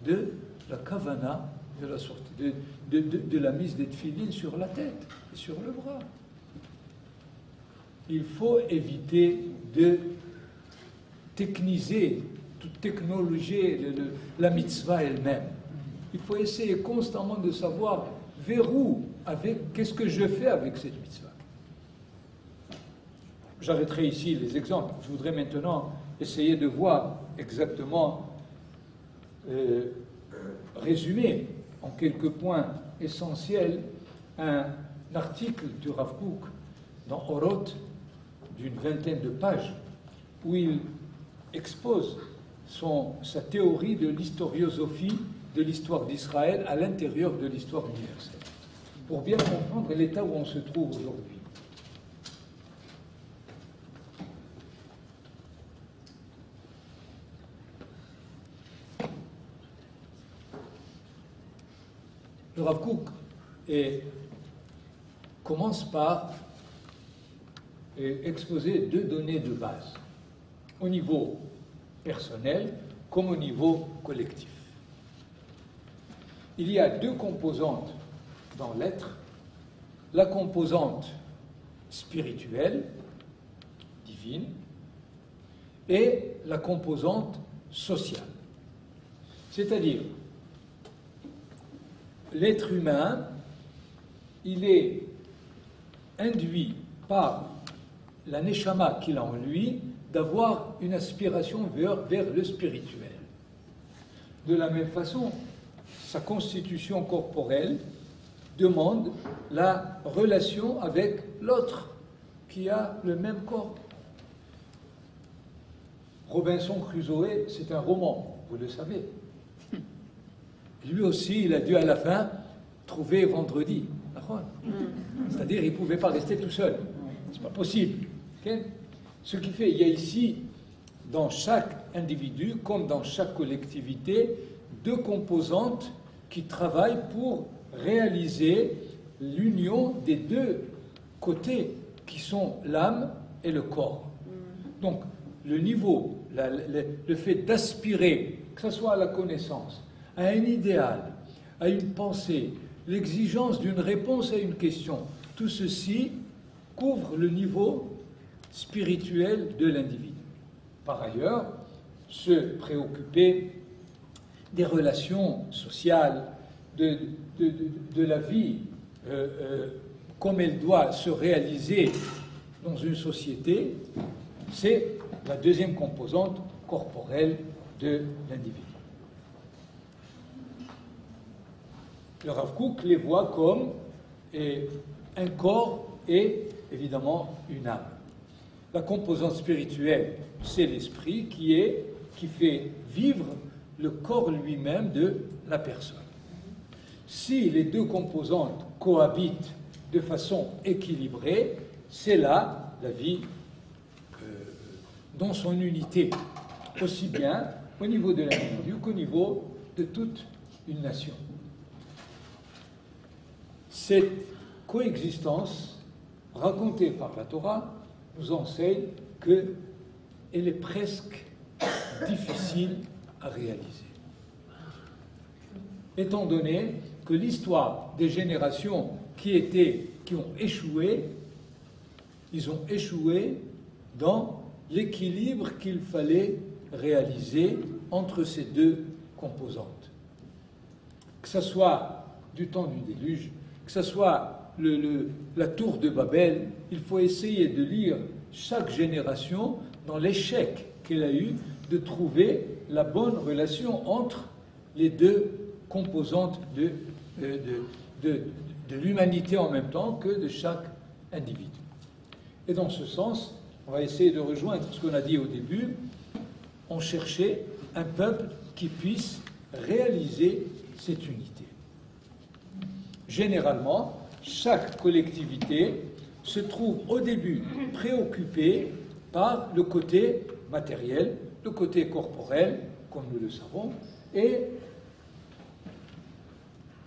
de la kavana, de la sortie, de la mise des tefilines sur la tête et sur le bras. Il faut éviter de techniser, de technologiser la mitzvah elle-même. Il faut essayer constamment de savoir vers où, qu'est-ce que je fais avec cette mitzvah. J'arrêterai ici les exemples. Je voudrais maintenant essayer de voir exactement, résumer en quelques points essentiels un article du Rav Kook dans Orot d'une 20aine de pages où il expose sa théorie de l'historiosophie de l'histoire d'Israël à l'intérieur de l'histoire universelle, pour bien comprendre l'état où on se trouve aujourd'hui. Le Rav Kook commence par exposer 2 données de base, au niveau personnel comme au niveau collectif. Il y a 2 composantes dans l'être, la composante spirituelle, divine, et la composante sociale. C'est-à-dire, l'être humain, il est induit par la neshama qu'il a en lui d'avoir une aspiration vers le spirituel. De la même façon, sa constitution corporelle demande la relation avec l'autre qui a le même corps. Robinson Crusoe, c'est un roman, vous le savez. Lui aussi, il a dû à la fin trouver vendredi. C'est-à-dire, il ne pouvait pas rester tout seul. C'est pas possible. Okay? Ce qui fait, il y a ici, dans chaque individu, comme dans chaque collectivité, 2 composantes qui travaillent pour réaliser l'union des 2 côtés qui sont l'âme et le corps. Donc, le niveau, le fait d'aspirer, que ce soit à la connaissance, à un idéal, à une pensée, l'exigence d'une réponse à une question, tout ceci couvre le niveau spirituel de l'individu. Par ailleurs, se préoccuper des relations sociales, de la vie comme elle doit se réaliser dans une société, c'est la 2e composante corporelle de l'individu. Le Rav Kook les voit comme un corps et évidemment une âme. La composante spirituelle, c'est l'esprit qui fait vivre le corps lui-même de la personne. Si les 2 composantes cohabitent de façon équilibrée, c'est là la vie dans son unité, aussi bien au niveau de l'individu qu'au niveau de toute une nation. Cette coexistence, racontée par la Torah, nous enseigne qu'elle est presque difficile à réaliser. Étant donné que l'histoire des générations qui ont échoué, ils ont échoué dans l'équilibre qu'il fallait réaliser entre ces deux composantes. Que ce soit du temps du déluge, que ce soit la tour de Babel, il faut essayer de lire chaque génération dans l'échec qu'elle a eu de trouver la bonne relation entre les deux composantes de l'humanité en même temps que de chaque individu. Et dans ce sens, on va essayer de rejoindre ce qu'on a dit au début. On cherchait un peuple qui puisse réaliser cette unité. Généralement, chaque collectivité se trouve au début préoccupée par le côté matériel, le côté corporel, comme nous le savons, et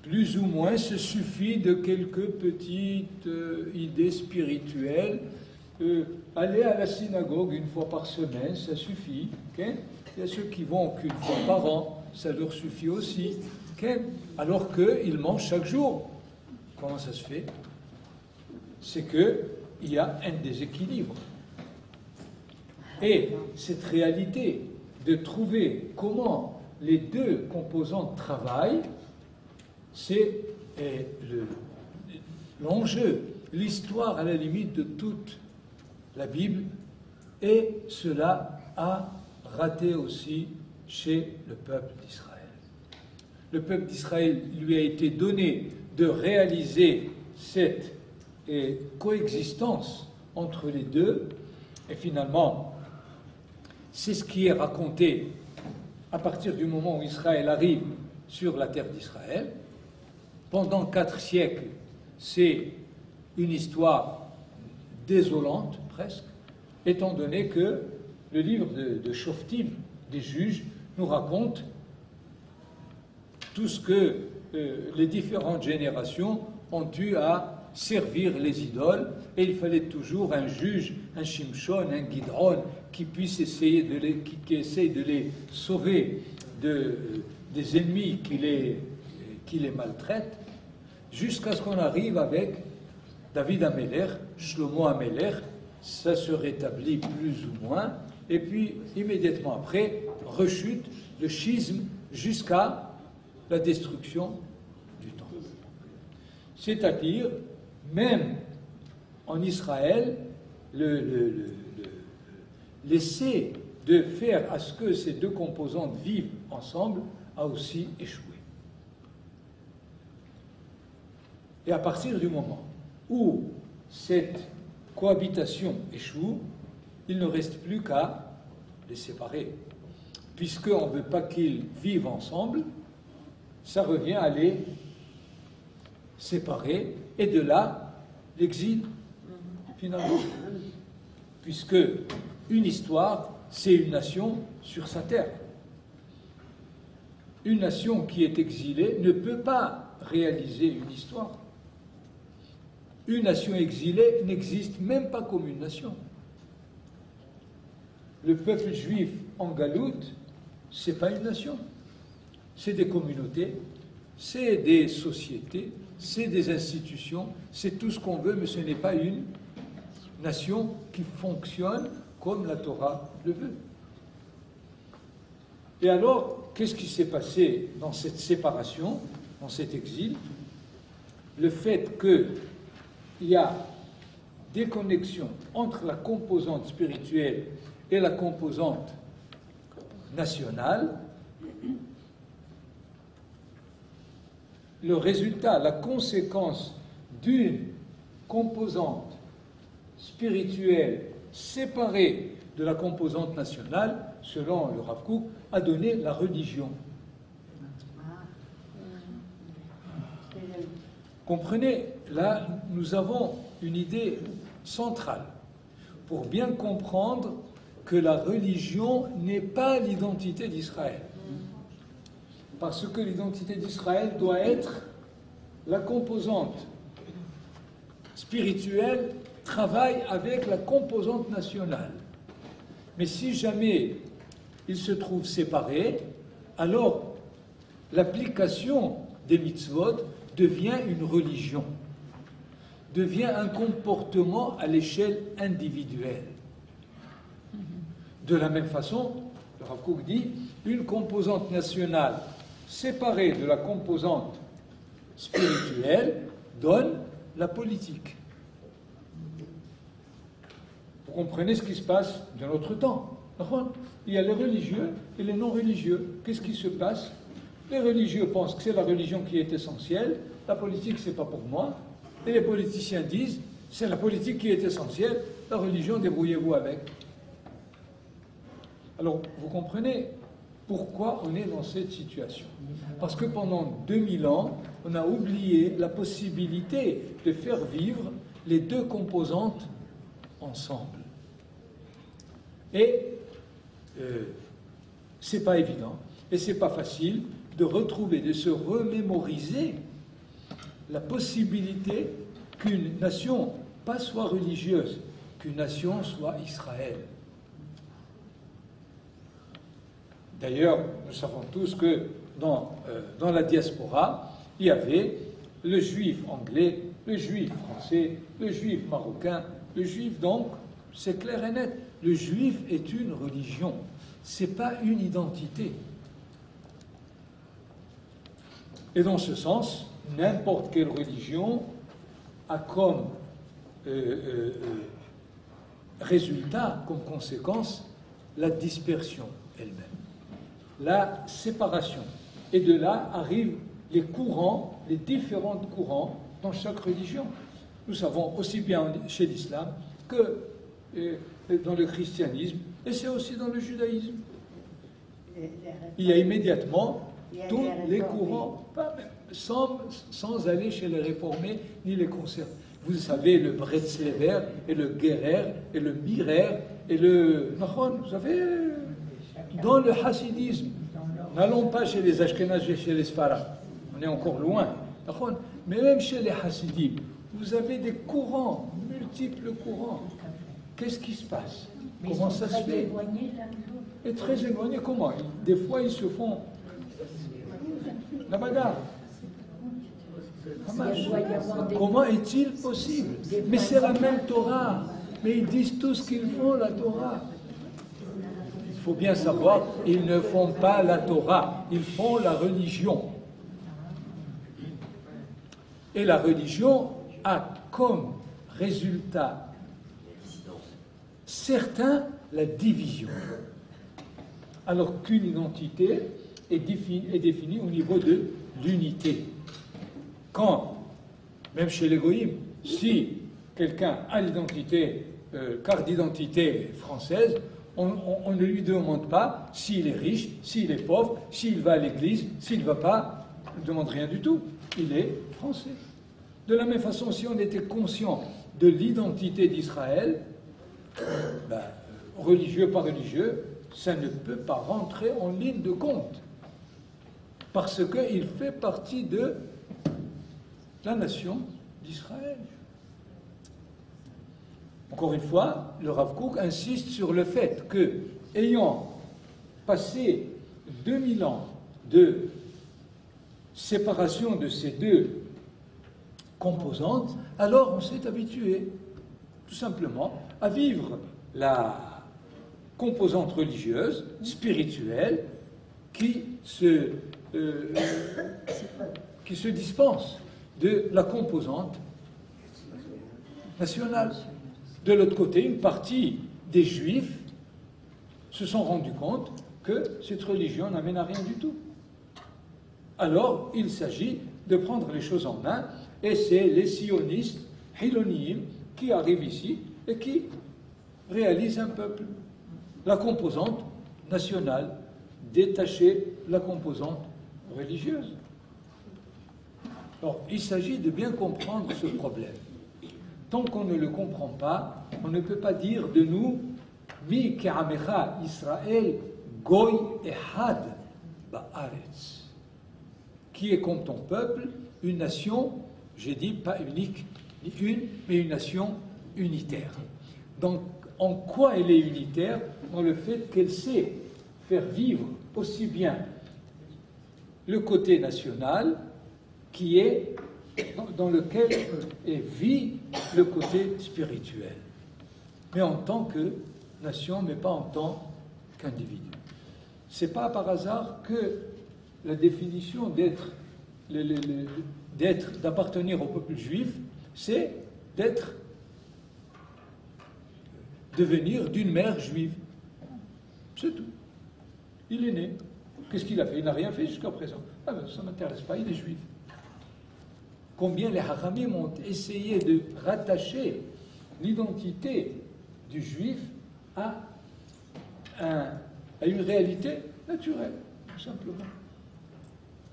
plus ou moins se suffit de quelques petites idées spirituelles. Aller à la synagogue une fois par semaine, ça suffit. Okay? Il y a ceux qui vont qu'une fois par an, ça leur suffit aussi. Okay? Alors qu'ils mangent chaque jour. Comment ça se fait? C'est qu'il y a un déséquilibre. Et cette réalité de trouver comment les deux composantes travaillent, c'est l'enjeu, l'histoire à la limite de toute la Bible, et cela a raté aussi chez le peuple d'Israël. Le peuple d'Israël lui a été donné de réaliser cette coexistence entre les deux, et finalement, c'est ce qui est raconté à partir du moment où Israël arrive sur la terre d'Israël. Pendant 4 siècles, c'est une histoire désolante, presque, étant donné que le livre de Shoftim, des juges, nous raconte tout ce que les différentes générations ont eu à servir les idoles, et il fallait toujours un juge, un Shimshon, un Gidron, qui puisse essayer qui essaye de les sauver des ennemis qui les maltraitent, jusqu'à ce qu'on arrive avec David Améler, Shlomo Améler, ça se rétablit plus ou moins, et puis immédiatement après, rechute le schisme jusqu'à la destruction du temple. C'est-à-dire, même en Israël, l'essai de faire à ce que ces deux composantes vivent ensemble a aussi échoué. Et à partir du moment où cette cohabitation échoue, il ne reste plus qu'à les séparer. Puisqu'on ne veut pas qu'ils vivent ensemble, ça revient à les séparer, et de là, l'exil, finalement. Puisque une histoire, c'est une nation sur sa terre. Une nation qui est exilée ne peut pas réaliser une histoire. Une nation exilée n'existe même pas comme une nation. Le peuple juif en galoute, ce n'est pas une nation. C'est des communautés, c'est des sociétés, c'est des institutions, c'est tout ce qu'on veut, mais ce n'est pas une nation qui fonctionne comme la Torah le veut. Et alors, qu'est-ce qui s'est passé dans cette séparation, dans cet exil? Le fait qu'il y a des connexions entre la composante spirituelle et la composante nationale. Le résultat, la conséquence d'une composante spirituelle séparée de la composante nationale, selon le Rav Kook, a donné la religion. Comprenez, là, nous avons une idée centrale pour bien comprendre que la religion n'est pas l'identité d'Israël. Parce que l'identité d'Israël doit être la composante spirituelle travaille avec la composante nationale. Mais si jamais ils se trouvent séparés, alors l'application des mitzvot devient une religion, devient un comportement à l'échelle individuelle. De la même façon, le Rav Kook dit, une composante nationale séparée de la composante spirituelle donne la politique. Vous comprenez ce qui se passe de notre temps. Il y a les religieux et les non-religieux. Qu'est-ce qui se passe? Les religieux pensent que c'est la religion qui est essentielle, la politique c'est pas pour moi, et les politiciens disent c'est la politique qui est essentielle, la religion débrouillez-vous avec. Alors vous comprenez pourquoi on est dans cette situation? Parce que pendant 2000 ans, on a oublié la possibilité de faire vivre les deux composantes ensemble. Et c'est pas évident, et c'est pas facile de retrouver, de se remémoriser la possibilité qu'une nation, pas soit religieuse, qu'une nation soit Israël. D'ailleurs, nous savons tous que dans la diaspora, il y avait le juif anglais, le juif français, le juif marocain, le juif, donc, c'est clair et net, le juif est une religion, c'est pas une identité. Et dans ce sens, n'importe quelle religion a comme résultat, comme conséquence, la dispersion elle-même, la séparation. Et de là arrivent les courants, les différents courants dans chaque religion. Nous savons aussi bien chez l'islam que dans le christianisme, et c'est aussi dans le judaïsme. Il y a immédiatement tous les courants, sans aller chez les réformés ni les conservateurs. Vous savez, le Bretzlever et le Gerer et le Mirer et le... Vous savez, dans le hassidisme, n'allons pas chez les Ashkénazes et chez les Sfarad, on est encore loin. Mais même chez les Hassidim, vous avez des courants, multiples courants. Qu'est-ce qui se passe? Comment ça se fait? Et très éloignés, comment? Des fois, ils se font la bagarre. Comment est-il possible? Mais c'est la même Torah. Mais ils disent tous qu'ils font la Torah. Il faut bien savoir, ils ne font pas la Torah, ils font la religion. Et la religion a comme résultat certain la division. Alors qu'une identité est définie au niveau de l'unité. Quand, même chez les goïms, si quelqu'un a l'identité, carte d'identité française, on ne lui demande pas s'il est riche, s'il est pauvre, s'il va à l'église, s'il ne va pas, on ne demande rien du tout. Il est français. De la même façon, si on était conscient de l'identité d'Israël, religieux par religieux, ça ne peut pas rentrer en ligne de compte. Parce qu'il fait partie de la nation d'Israël. Encore une fois, le Rav Kook insiste sur le fait que, ayant passé 2000 ans de séparation de ces deux composantes, alors on s'est habitué, tout simplement, à vivre la composante religieuse, spirituelle, qui se dispense de la composante nationale. De l'autre côté, une partie des Juifs se sont rendus compte que cette religion n'amène à rien du tout. Alors, il s'agit de prendre les choses en main, et c'est les sionistes, Hiloniim, qui arrivent ici et qui réalisent un peuple. La composante nationale, détacher la composante religieuse. Alors, il s'agit de bien comprendre ce problème. Tant qu'on ne le comprend pas, on ne peut pas dire de nous Mi ke'amecha Israël goy ehad ba'aretz, qui est comme ton peuple, une nation, j'ai dit pas unique ni une, mais une nation unitaire. Donc, en quoi elle est unitaire? Dans le fait qu'elle sait faire vivre aussi bien le côté national qui est dans lequel vit le côté spirituel. Mais en tant que nation, mais pas en tant qu'individu. C'est pas par hasard que la définition d'appartenir au peuple juif, c'est devenir d'une mère juive. C'est tout. Il est né. Qu'est-ce qu'il a fait? Il n'a rien fait jusqu'à présent. Ah ben, ça ne m'intéresse pas, il est juif. Combien les Hachamim ont essayé de rattacher l'identité du juif à une réalité naturelle, tout simplement.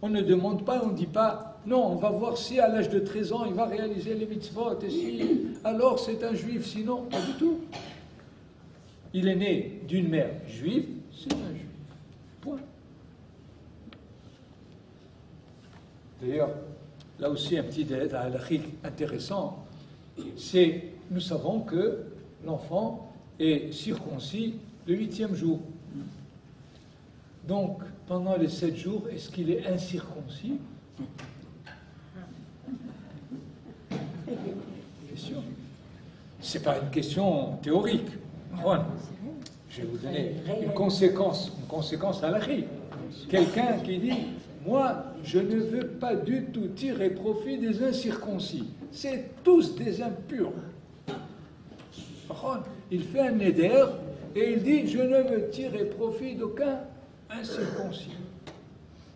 On ne demande pas, on ne dit pas, non, on va voir si à l'âge de 13 ans il va réaliser les mitzvot, et si, alors c'est un juif, sinon, pas du tout. Il est né d'une mère juive, c'est un juif. Point. D'ailleurs, là aussi un petit détail halachique intéressant, c'est, nous savons que l'enfant est circoncis le 8e jour. Donc, pendant les 7 jours, est-ce qu'il est incirconcis? Question. Ce n'est pas une question théorique. Voilà. Je vais vous donner une conséquence halachique. Quelqu'un qui dit, moi, je ne veux pas du tout tirer profit des incirconcis. C'est tous des impurs. Il fait un neder et il dit, je ne veux tirer profit d'aucun incirconcis.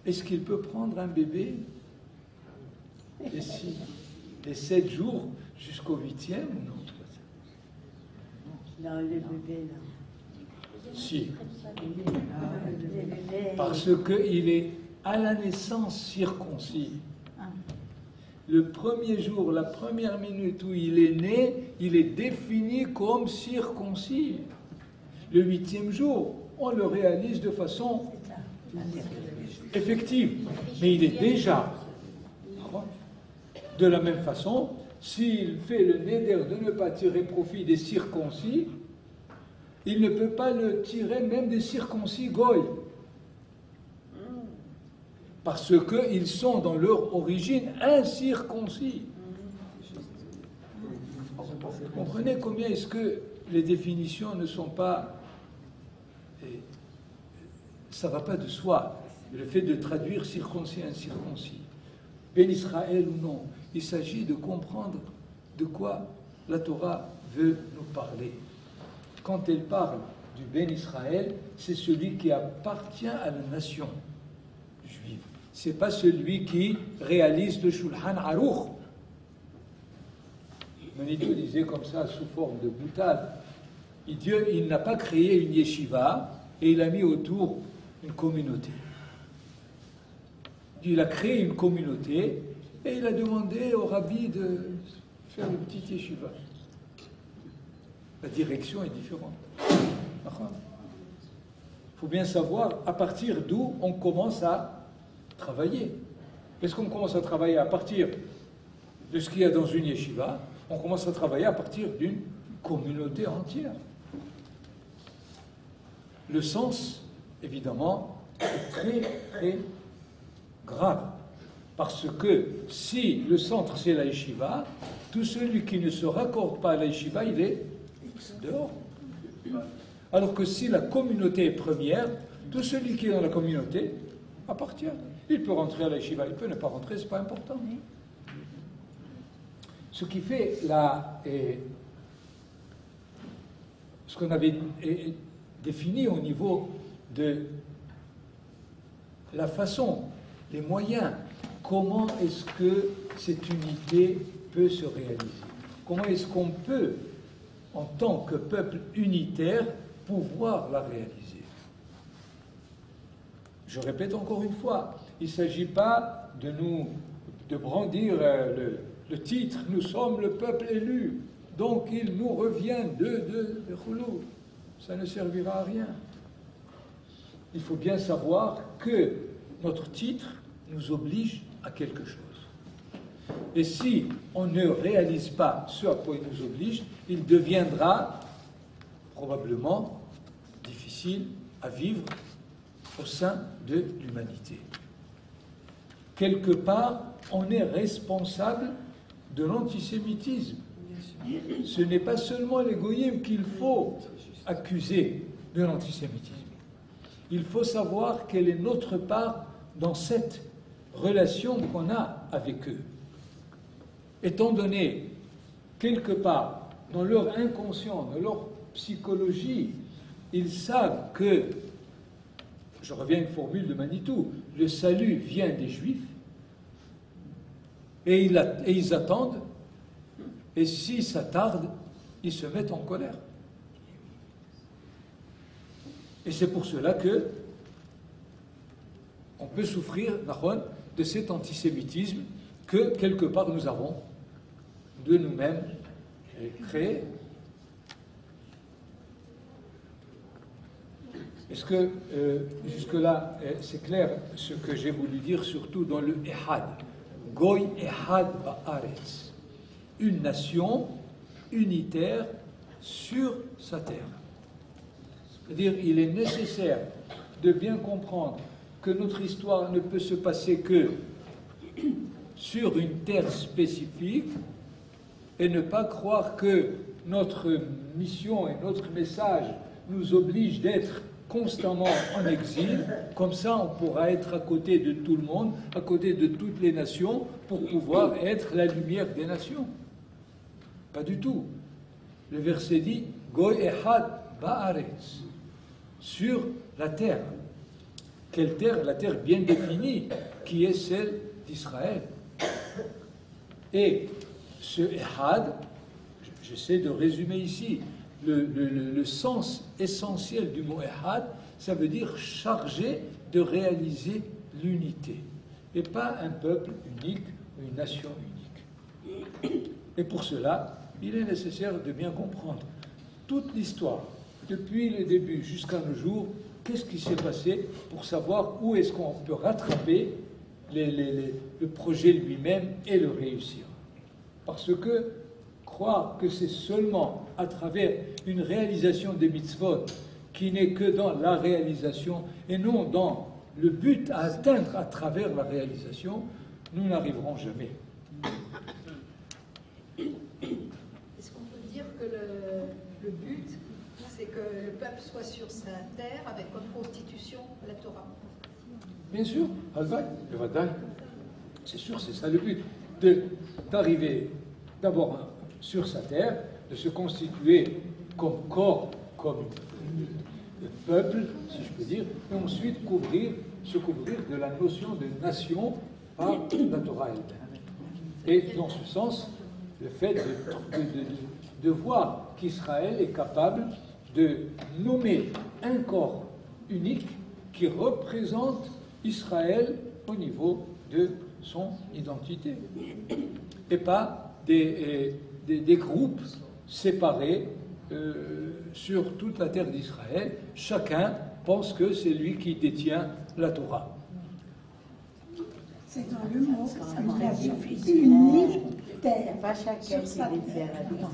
Est-ce qu'il peut prendre un bébé les 7 jours jusqu'au 8e ou non? Non, le bébé, non. Si. Le bébé, Parce qu'il est à la naissance circoncis. Le premier jour, la première minute où il est né, il est défini comme circoncis. Le 8e jour, on le réalise de façon effective. Mais il est déjà. De la même façon, s'il fait le neder de ne pas tirer profit des circoncis, il ne peut pas le tirer même des circoncis goy. Parce qu'ils sont dans leur origine incirconcis. Vous comprenez combien est-ce que les définitions ne sont pas... Ça ne va pas de soi. Le fait de traduire circoncis, incirconcis. Ben Israël ou non. Il s'agit de comprendre de quoi la Torah veut nous parler. Quand elle parle du Ben Israël, c'est celui qui appartient à la nation juive. Ce n'est pas celui qui réalise le Shulchan Aruch. Manitou disait comme ça, sous forme de boutade. Dieu, il n'a pas créé une yeshiva et il a mis autour une communauté. Il a créé une communauté et il a demandé au rabbi de faire une petite yeshiva. La direction est différente. Il faut bien savoir à partir d'où on commence à travailler. Est-ce qu'on commence à travailler à partir de ce qu'il y a dans une yeshiva? On commence à travailler à partir d'une communauté entière. Le sens, évidemment, est très, très grave. Parce que si le centre c'est la yeshiva, tout celui qui ne se raccorde pas à la yeshiva, il est dehors. Alors que si la communauté est première, tout celui qui est dans la communauté appartient. Il peut rentrer à la yeshiva, il peut ne pas rentrer, c'est pas important. Ce qui fait ce qu'on avait défini au niveau de la façon, les moyens, comment est-ce que cette unité peut se réaliser? Comment est-ce qu'on peut, en tant que peuple unitaire, pouvoir la réaliser? Je répète encore une fois, il ne s'agit pas de brandir le titre « Nous sommes le peuple élu », donc il nous revient de Khoulou. Ça ne servira à rien. Il faut bien savoir que notre titre nous oblige à quelque chose. Et si on ne réalise pas ce à quoi il nous oblige, il deviendra probablement difficile à vivre au sein de l'humanité. Quelque part, on est responsable de l'antisémitisme. Ce n'est pas seulement les goyim qu'il faut accuser de l'antisémitisme. il faut savoir quelle est notre part dans cette relation qu'on a avec eux. Étant donné, quelque part, dans leur inconscient, dans leur psychologie, ils savent que, je reviens à une formule de Manitou, le salut vient des Juifs, et ils attendent, et si ça tarde, ils se mettent en colère. Et c'est pour cela que on peut souffrir, de cet antisémitisme que, quelque part, nous avons de nous-mêmes créé. Est-ce que jusque-là, c'est clair ce que j'ai voulu dire, surtout dans le Ehad, Goy Ehad Ba'aretz, une nation unitaire sur sa terre. C'est-à-dire, il est nécessaire de bien comprendre que notre histoire ne peut se passer que sur une terre spécifique et ne pas croire que notre mission et notre message nous obligent d'être constamment en exil. Comme ça, on pourra être à côté de tout le monde, à côté de toutes les nations, pour pouvoir être la lumière des nations. Pas du tout. Le verset dit « Goy Ehad Ba'aretz » sur la terre. Quelle terre? La terre bien définie, qui est celle d'Israël. Et ce Ehad, j'essaie de résumer ici, le sens essentiel du mot Ehad, ça veut dire chargé de réaliser l'unité, et pas un peuple unique, une nation unique. Et pour cela, il est nécessaire de bien comprendre toute l'histoire, depuis le début jusqu'à nos jours, qu'est-ce qui s'est passé pour savoir où est-ce qu'on peut rattraper le projet lui-même et le réussir. Parce que croire que c'est seulement à travers une réalisation des mitzvot qui n'est que dans la réalisation et non dans le but à atteindre à travers la réalisation, nous n'arriverons jamais. Est-ce qu'on peut dire que le but, c'est que le peuple soit sur sa terre avec comme constitution la Torah? Bien sûr, c'est sûr, c'est ça le but, d'arriver d'abord sur sa terre, de se constituer comme corps, comme peuple, si je peux dire, et ensuite se couvrir de la notion de nation par la Torah elle-même. Et dans ce sens, le fait de voir qu'Israël est capable de nommer un corps unique qui représente Israël au niveau de son identité, et pas des groupes séparés sur toute la terre d'Israël. Chacun pense que c'est lui qui détient la Torah. C'est dans le mot unitaire. Pas chacun qui détient la Torah.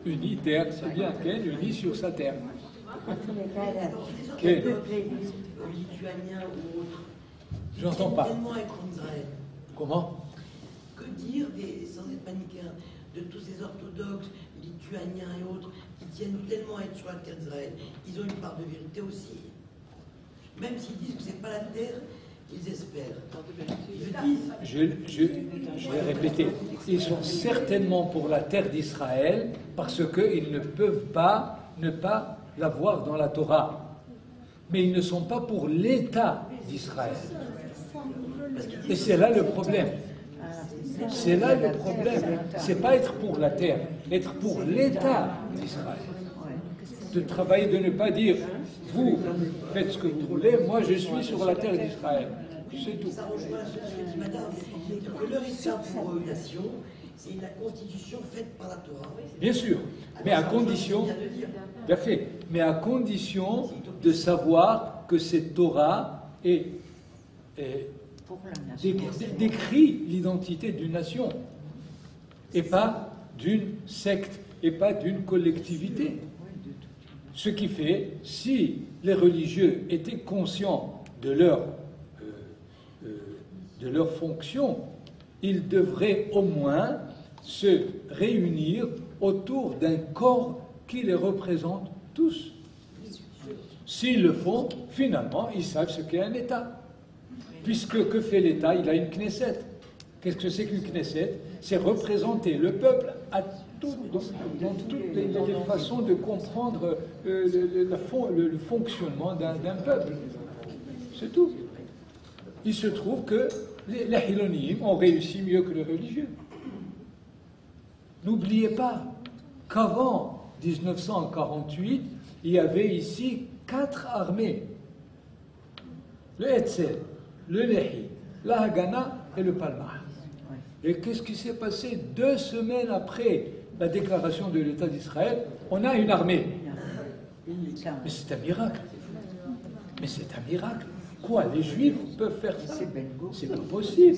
Unitaire, c'est bien, Ken, uni sur sa terre. En tous les cas, Ken, lituaniens ou autres. j'entends pas. Tellement être Israël. Comment? Que dire, sans être manichéen, de tous ces orthodoxes, lituaniens et autres, qui tiennent tellement à être sur la terre d'Israël? Ils ont une part de vérité aussi. Même s'ils disent que c'est pas la terre qu'ils espèrent. Je vais répéter. Ils sont certainement pour la terre d'Israël parce qu'ils ne peuvent pas ne pas l'avoir dans la Torah. Mais ils ne sont pas pour l'État d'Israël. Et c'est là le problème. C'est là le problème. C'est pas être pour la terre, être pour l'État d'Israël. De travailler, de ne pas dire vous faites ce que vous voulez, moi je suis sur la terre d'Israël. C'est tout. Ça rejoint ce que dit madame, que leur État pour eux, nation, c'est la constitution faite par la Torah. Bien sûr, mais à condition, tout à fait, mais à condition de savoir que cette Torah décrit l'identité d'une nation, et pas d'une secte, et pas d'une collectivité. Ce qui fait, si les religieux étaient conscients de leur fonction, ils devraient au moins se réunir autour d'un corps qui les représente tous. S'ils le font, finalement, ils savent ce qu'est un État. Puisque que fait l'État? Il a une Knesset. Qu'est-ce que c'est qu'une Knesset? C'est représenter le peuple dans toutes les façons de comprendre le fonctionnement d'un peuple. C'est tout. Il se trouve que les Hilonim ont réussi mieux que les religieux. N'oubliez pas qu'avant 1948, il y avait ici 4 armées. Le Hetzel, le Lehi, la Haganah et le Palmah. Et qu'est-ce qui s'est passé 2 semaines après la déclaration de l'État d'Israël? On a une armée. Mais c'est un miracle. Mais c'est un miracle. Quoi? Les Juifs peuvent faire ça? C'est pas possible.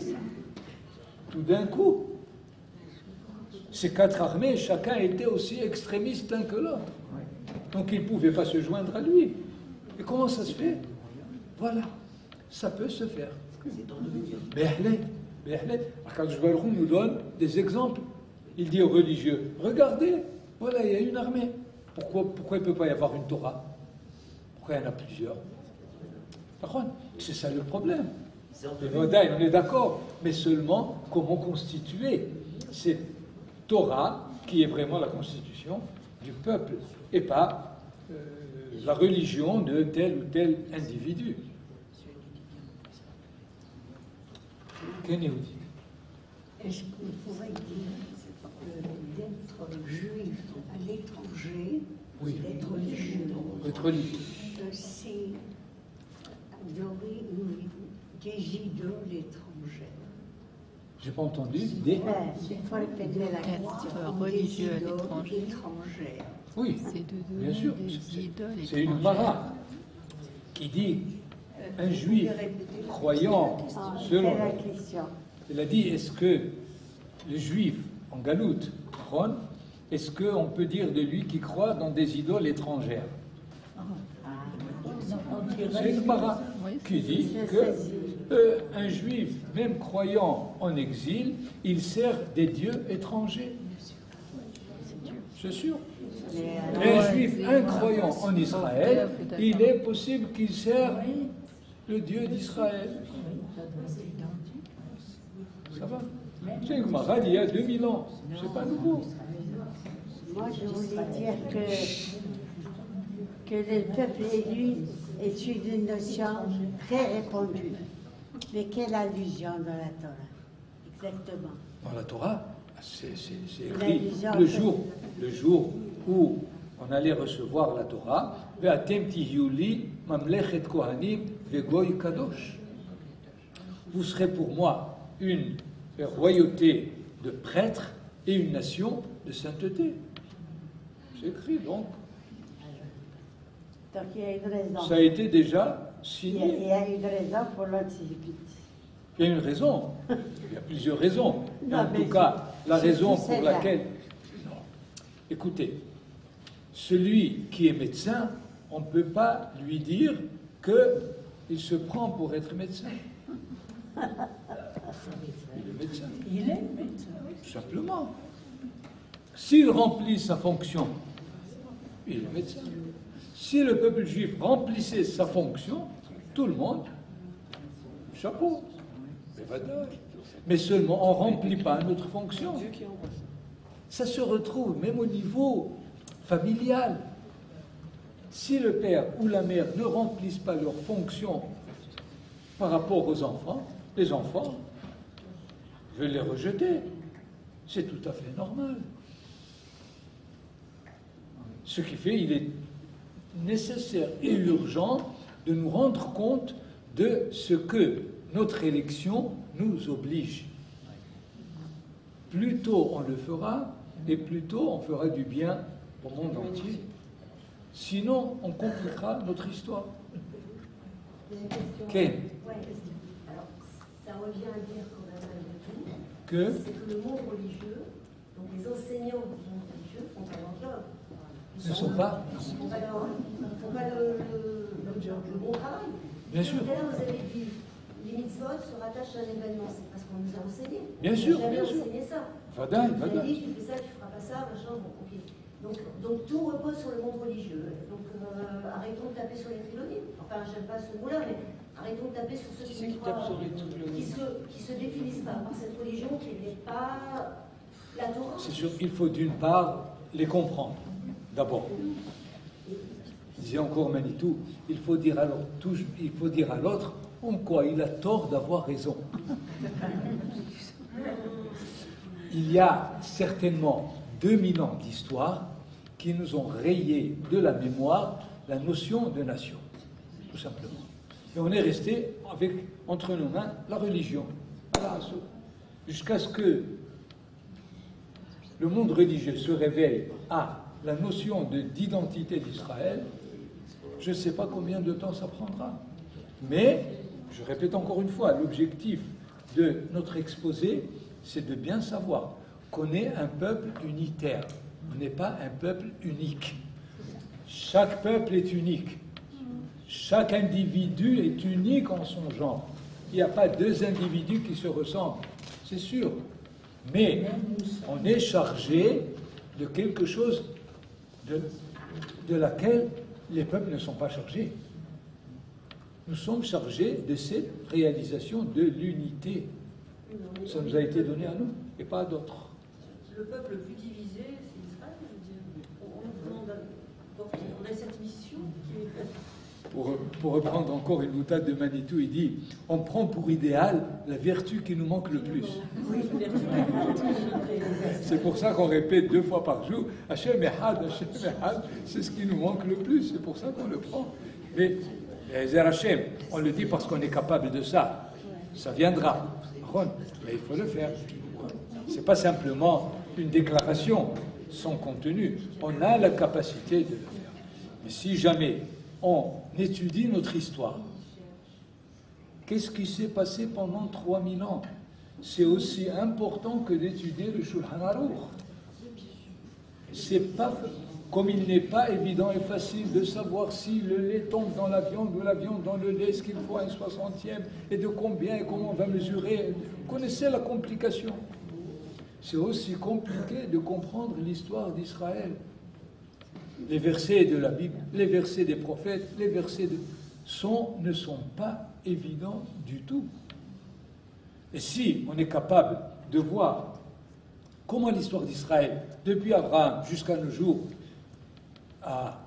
Tout d'un coup. Ces 4 armées, chacun était aussi extrémiste l'un que l'autre. Donc ils ne pouvaient pas se joindre à lui. Et comment ça se fait? Voilà. Ça peut se faire. Akadosh Baruch Hu nous donne des exemples. Il dit aux religieux, regardez, voilà, il y a une armée. Pourquoi il ne peut pas y avoir une Torah? Pourquoi il y en a plusieurs? C'est ça le problème. On est d'accord, mais seulement comment constituer cette Torah qui est vraiment la constitution du peuple et pas la religion de tel ou tel individu. Est-ce qu'on pourrait dire d'être juif à l'étranger, oui. D'être religieux, c'est adorer des idoles étrangères? J'ai pas entendu. Il faut répéter la question. Être religieux à l'étranger. Oui, bien sûr. C'est une para qui dit un juif croyant selon. Elle a dit, est-ce que le juif en galoute, est-ce qu'on peut dire de lui qu'il croit dans des idoles étrangères? C'est une para qui dit que un juif, même croyant en exil, il sert des dieux étrangers. C'est sûr. Et un juif incroyant en Israël, il est possible qu'il sert le Dieu d'Israël. Ça va? C'est une Gemara d'il y a 2000 ans. C'est pas nouveau. Moi, je voulais dire que le peuple élu est une notion très répandue. Mais quelle allusion dans la Torah? Exactement. Dans la Torah, c'est écrit le jour où on allait recevoir la Torah, vous serez pour moi une royauté de prêtres et une nation de sainteté. C'est écrit donc. Donc il y a une raison. Ça a été déjà signé. Il y a une raison pour l'antisémitisme. Il y a une raison. Il y a plusieurs raisons. Non, en tout cas, la raison pour laquelle... Non. Écoutez, celui qui est médecin, on ne peut pas lui dire qu'il se prend pour être médecin. Il est médecin. Il est médecin. Tout simplement. S'il remplit sa fonction, il est médecin. Si le peuple juif remplissait sa fonction, tout le monde, chapeau. Mais seulement on ne remplit pas notre fonction. Ça se retrouve même au niveau familial. Si le père ou la mère ne remplissent pas leur fonction par rapport aux enfants, les enfants veulent les rejeter. C'est tout à fait normal. Ce qui fait qu'il est nécessaire et urgent de nous rendre compte de ce que notre élection nous oblige. Plus tôt on le fera, et plus tôt on fera du bien au monde entier. Sinon, on compliquera notre histoire. Ken. Alors, ça revient à dire quand même que c'est que le monde religieux, donc les enseignants du monde religieux font pas leur job. ne sont pas. Ils font pas le bon travail. Bien sûr. Tout à l'heure, vous avez dit, les mitzvot se rattachent à un événement, c'est parce qu'on nous a enseigné. Bien sûr, on n'a bien jamais sûr. enseigné ça. Vadaï, On a vadaï. dit, tu fais ça, tu feras pas ça, machin, bon, ok. Donc tout repose sur le monde religieux. Donc arrêtons de taper sur les trilonimes. Enfin, j'aime pas ce mot-là, mais arrêtons de taper sur ceux qui se définissent pas par cette religion qui n'est pas la Torah. C'est sûr, il faut d'une part les comprendre, d'abord. Disait encore Manitou, il faut dire à l'autre en quoi il a tort d'avoir raison. Il y a certainement 2000 ans d'histoire qui nous ont rayé de la mémoire la notion de nation, tout simplement. Et on est resté avec, entre nos mains, la religion, jusqu'à ce que le monde religieux se réveille à la notion d'identité d'Israël. Je ne sais pas combien de temps ça prendra. Mais, je répète encore une fois, l'objectif de notre exposé, c'est de bien savoir qu'on est un peuple unitaire. On n'est pas un peuple unique. Chaque peuple est unique. Chaque individu est unique en son genre. Il n'y a pas deux individus qui se ressemblent, c'est sûr. Mais on est chargé de quelque chose de laquelle les peuples ne sont pas chargés. Nous sommes chargés de cette réalisation de l'unité. Ça nous a été donné à nous et pas à d'autres. Le peuple le plus divisé, c'est Israël, je veux dire. On a cette mission qui est faite. Pour reprendre encore une boutade de Manitou, il dit « On prend pour idéal la vertu qui nous manque le plus. » C'est pour ça qu'on répète 2 fois par jour « Hachem Echad, Hachem Echad », c'est ce qui nous manque le plus, c'est pour ça qu'on le prend. Mais Zer Hachem, on le dit parce qu'on est capable de ça. Ça viendra. Mais il faut le faire. Ce n'est pas simplement une déclaration sans contenu. On a la capacité de le faire. Mais si jamais on étudie notre histoire, qu'est-ce qui s'est passé pendant 3000 ans? C'est aussi important que d'étudier le Shulchan Aruch. C'est pas, comme il n'est pas évident et facile de savoir si le lait tombe dans la viande ou la viande dans le lait, est-ce qu'il faut un 60e et de combien et comment on va mesurer. Vous connaissez la complication. C'est aussi compliqué de comprendre l'histoire d'Israël. Les versets de la Bible, les versets des prophètes, les versets ne sont pas évidents du tout. Et si on est capable de voir comment l'histoire d'Israël, depuis Abraham jusqu'à nos jours, a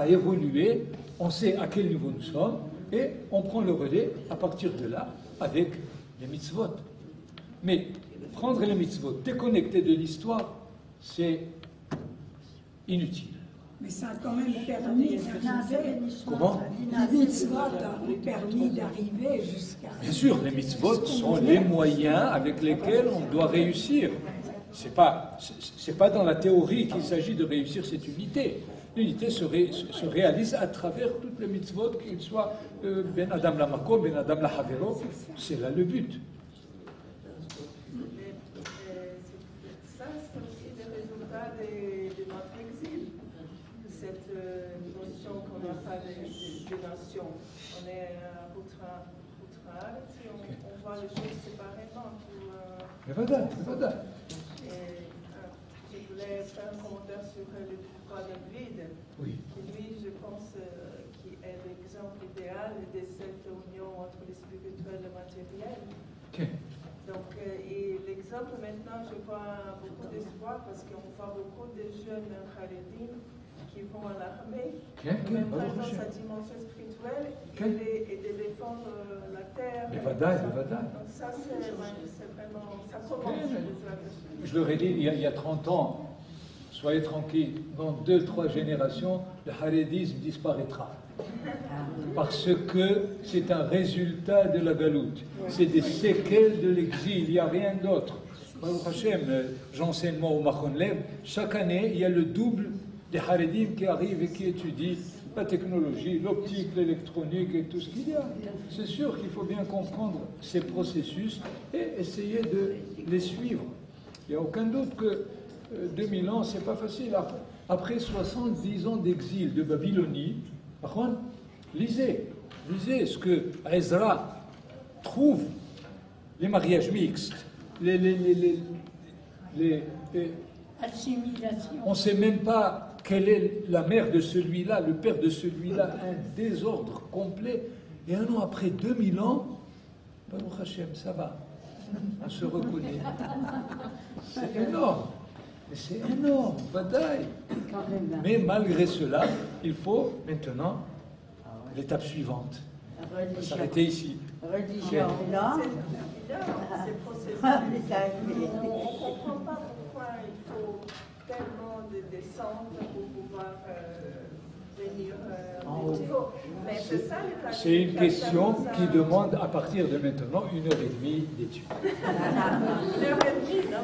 évolué, on sait à quel niveau nous sommes, et on prend le relais à partir de là avec les mitzvot. Mais prendre les mitzvot, déconnecter de l'histoire, c'est inutile. Mais ça a quand même permis d'arriver. Comment? Les mitzvot ont permis d'arriver jusqu'à. Bien sûr, les mitzvot sont les moyens avec lesquels on doit réussir. C'est pas dans la théorie qu'il s'agit de réussir cette unité. L'unité se réalise à travers toutes les mitzvot, qu'ils soient ben Adam la Makom, ben Adam la Havero. C'est là le but. Ça, c'est aussi le résultat de notre exil. Cette notion qu'on n'a pas de nation. On est outre-Arles et on voit les choses séparément. Je voulais faire un commentaire sur le roi David, Oui. qui lui, je pense, qui est l'exemple idéal de cette union entre le spirituel et le matériel. Okay. Donc, et l'exemple maintenant, je vois beaucoup d'espoir parce qu'on voit beaucoup de jeunes Haredim qui vont à l'armée, même dans sa dimension spirituelle et de défendre la terre. Mais vadaï. Donc ça, c'est vraiment, ça commence. Je leur ai dit il y a 30 ans, soyez tranquilles, dans 2-3 générations, le harédisme disparaîtra. Parce que c'est un résultat de la galoute. C'est des séquelles de l'exil, il n'y a rien d'autre. Baruch Hashem, j'enseigne moi au Machon Lev, chaque année, il y a le double des harédim qui arrivent et qui étudient la technologie, l'optique, l'électronique et tout ce qu'il y a. C'est sûr qu'il faut bien comprendre ces processus et essayer de les suivre. Il n'y a aucun doute que 2000 ans, c'est pas facile. Après 70 ans d'exil de Babylonie, lisez ce que Ezra trouve, les mariages mixtes, Assimilation. On ne sait même pas quelle est la mère de celui-là, le père de celui-là, un désordre complet. Et un an après 2000 ans, Baruch Hashem, ça va, on se reconnaît. C'est énorme, mais c'est énorme, badaï. Mais malgré cela, il faut maintenant l'étape suivante. On va s'arrêter ici. Religion, non? C'est processus. Ah, On ne comprend pas pourquoi il faut tellement de descendre pour pouvoir venir mais c'est ça, c'est une question qui demande à partir de maintenant 1h30 d'études. 1h30, non?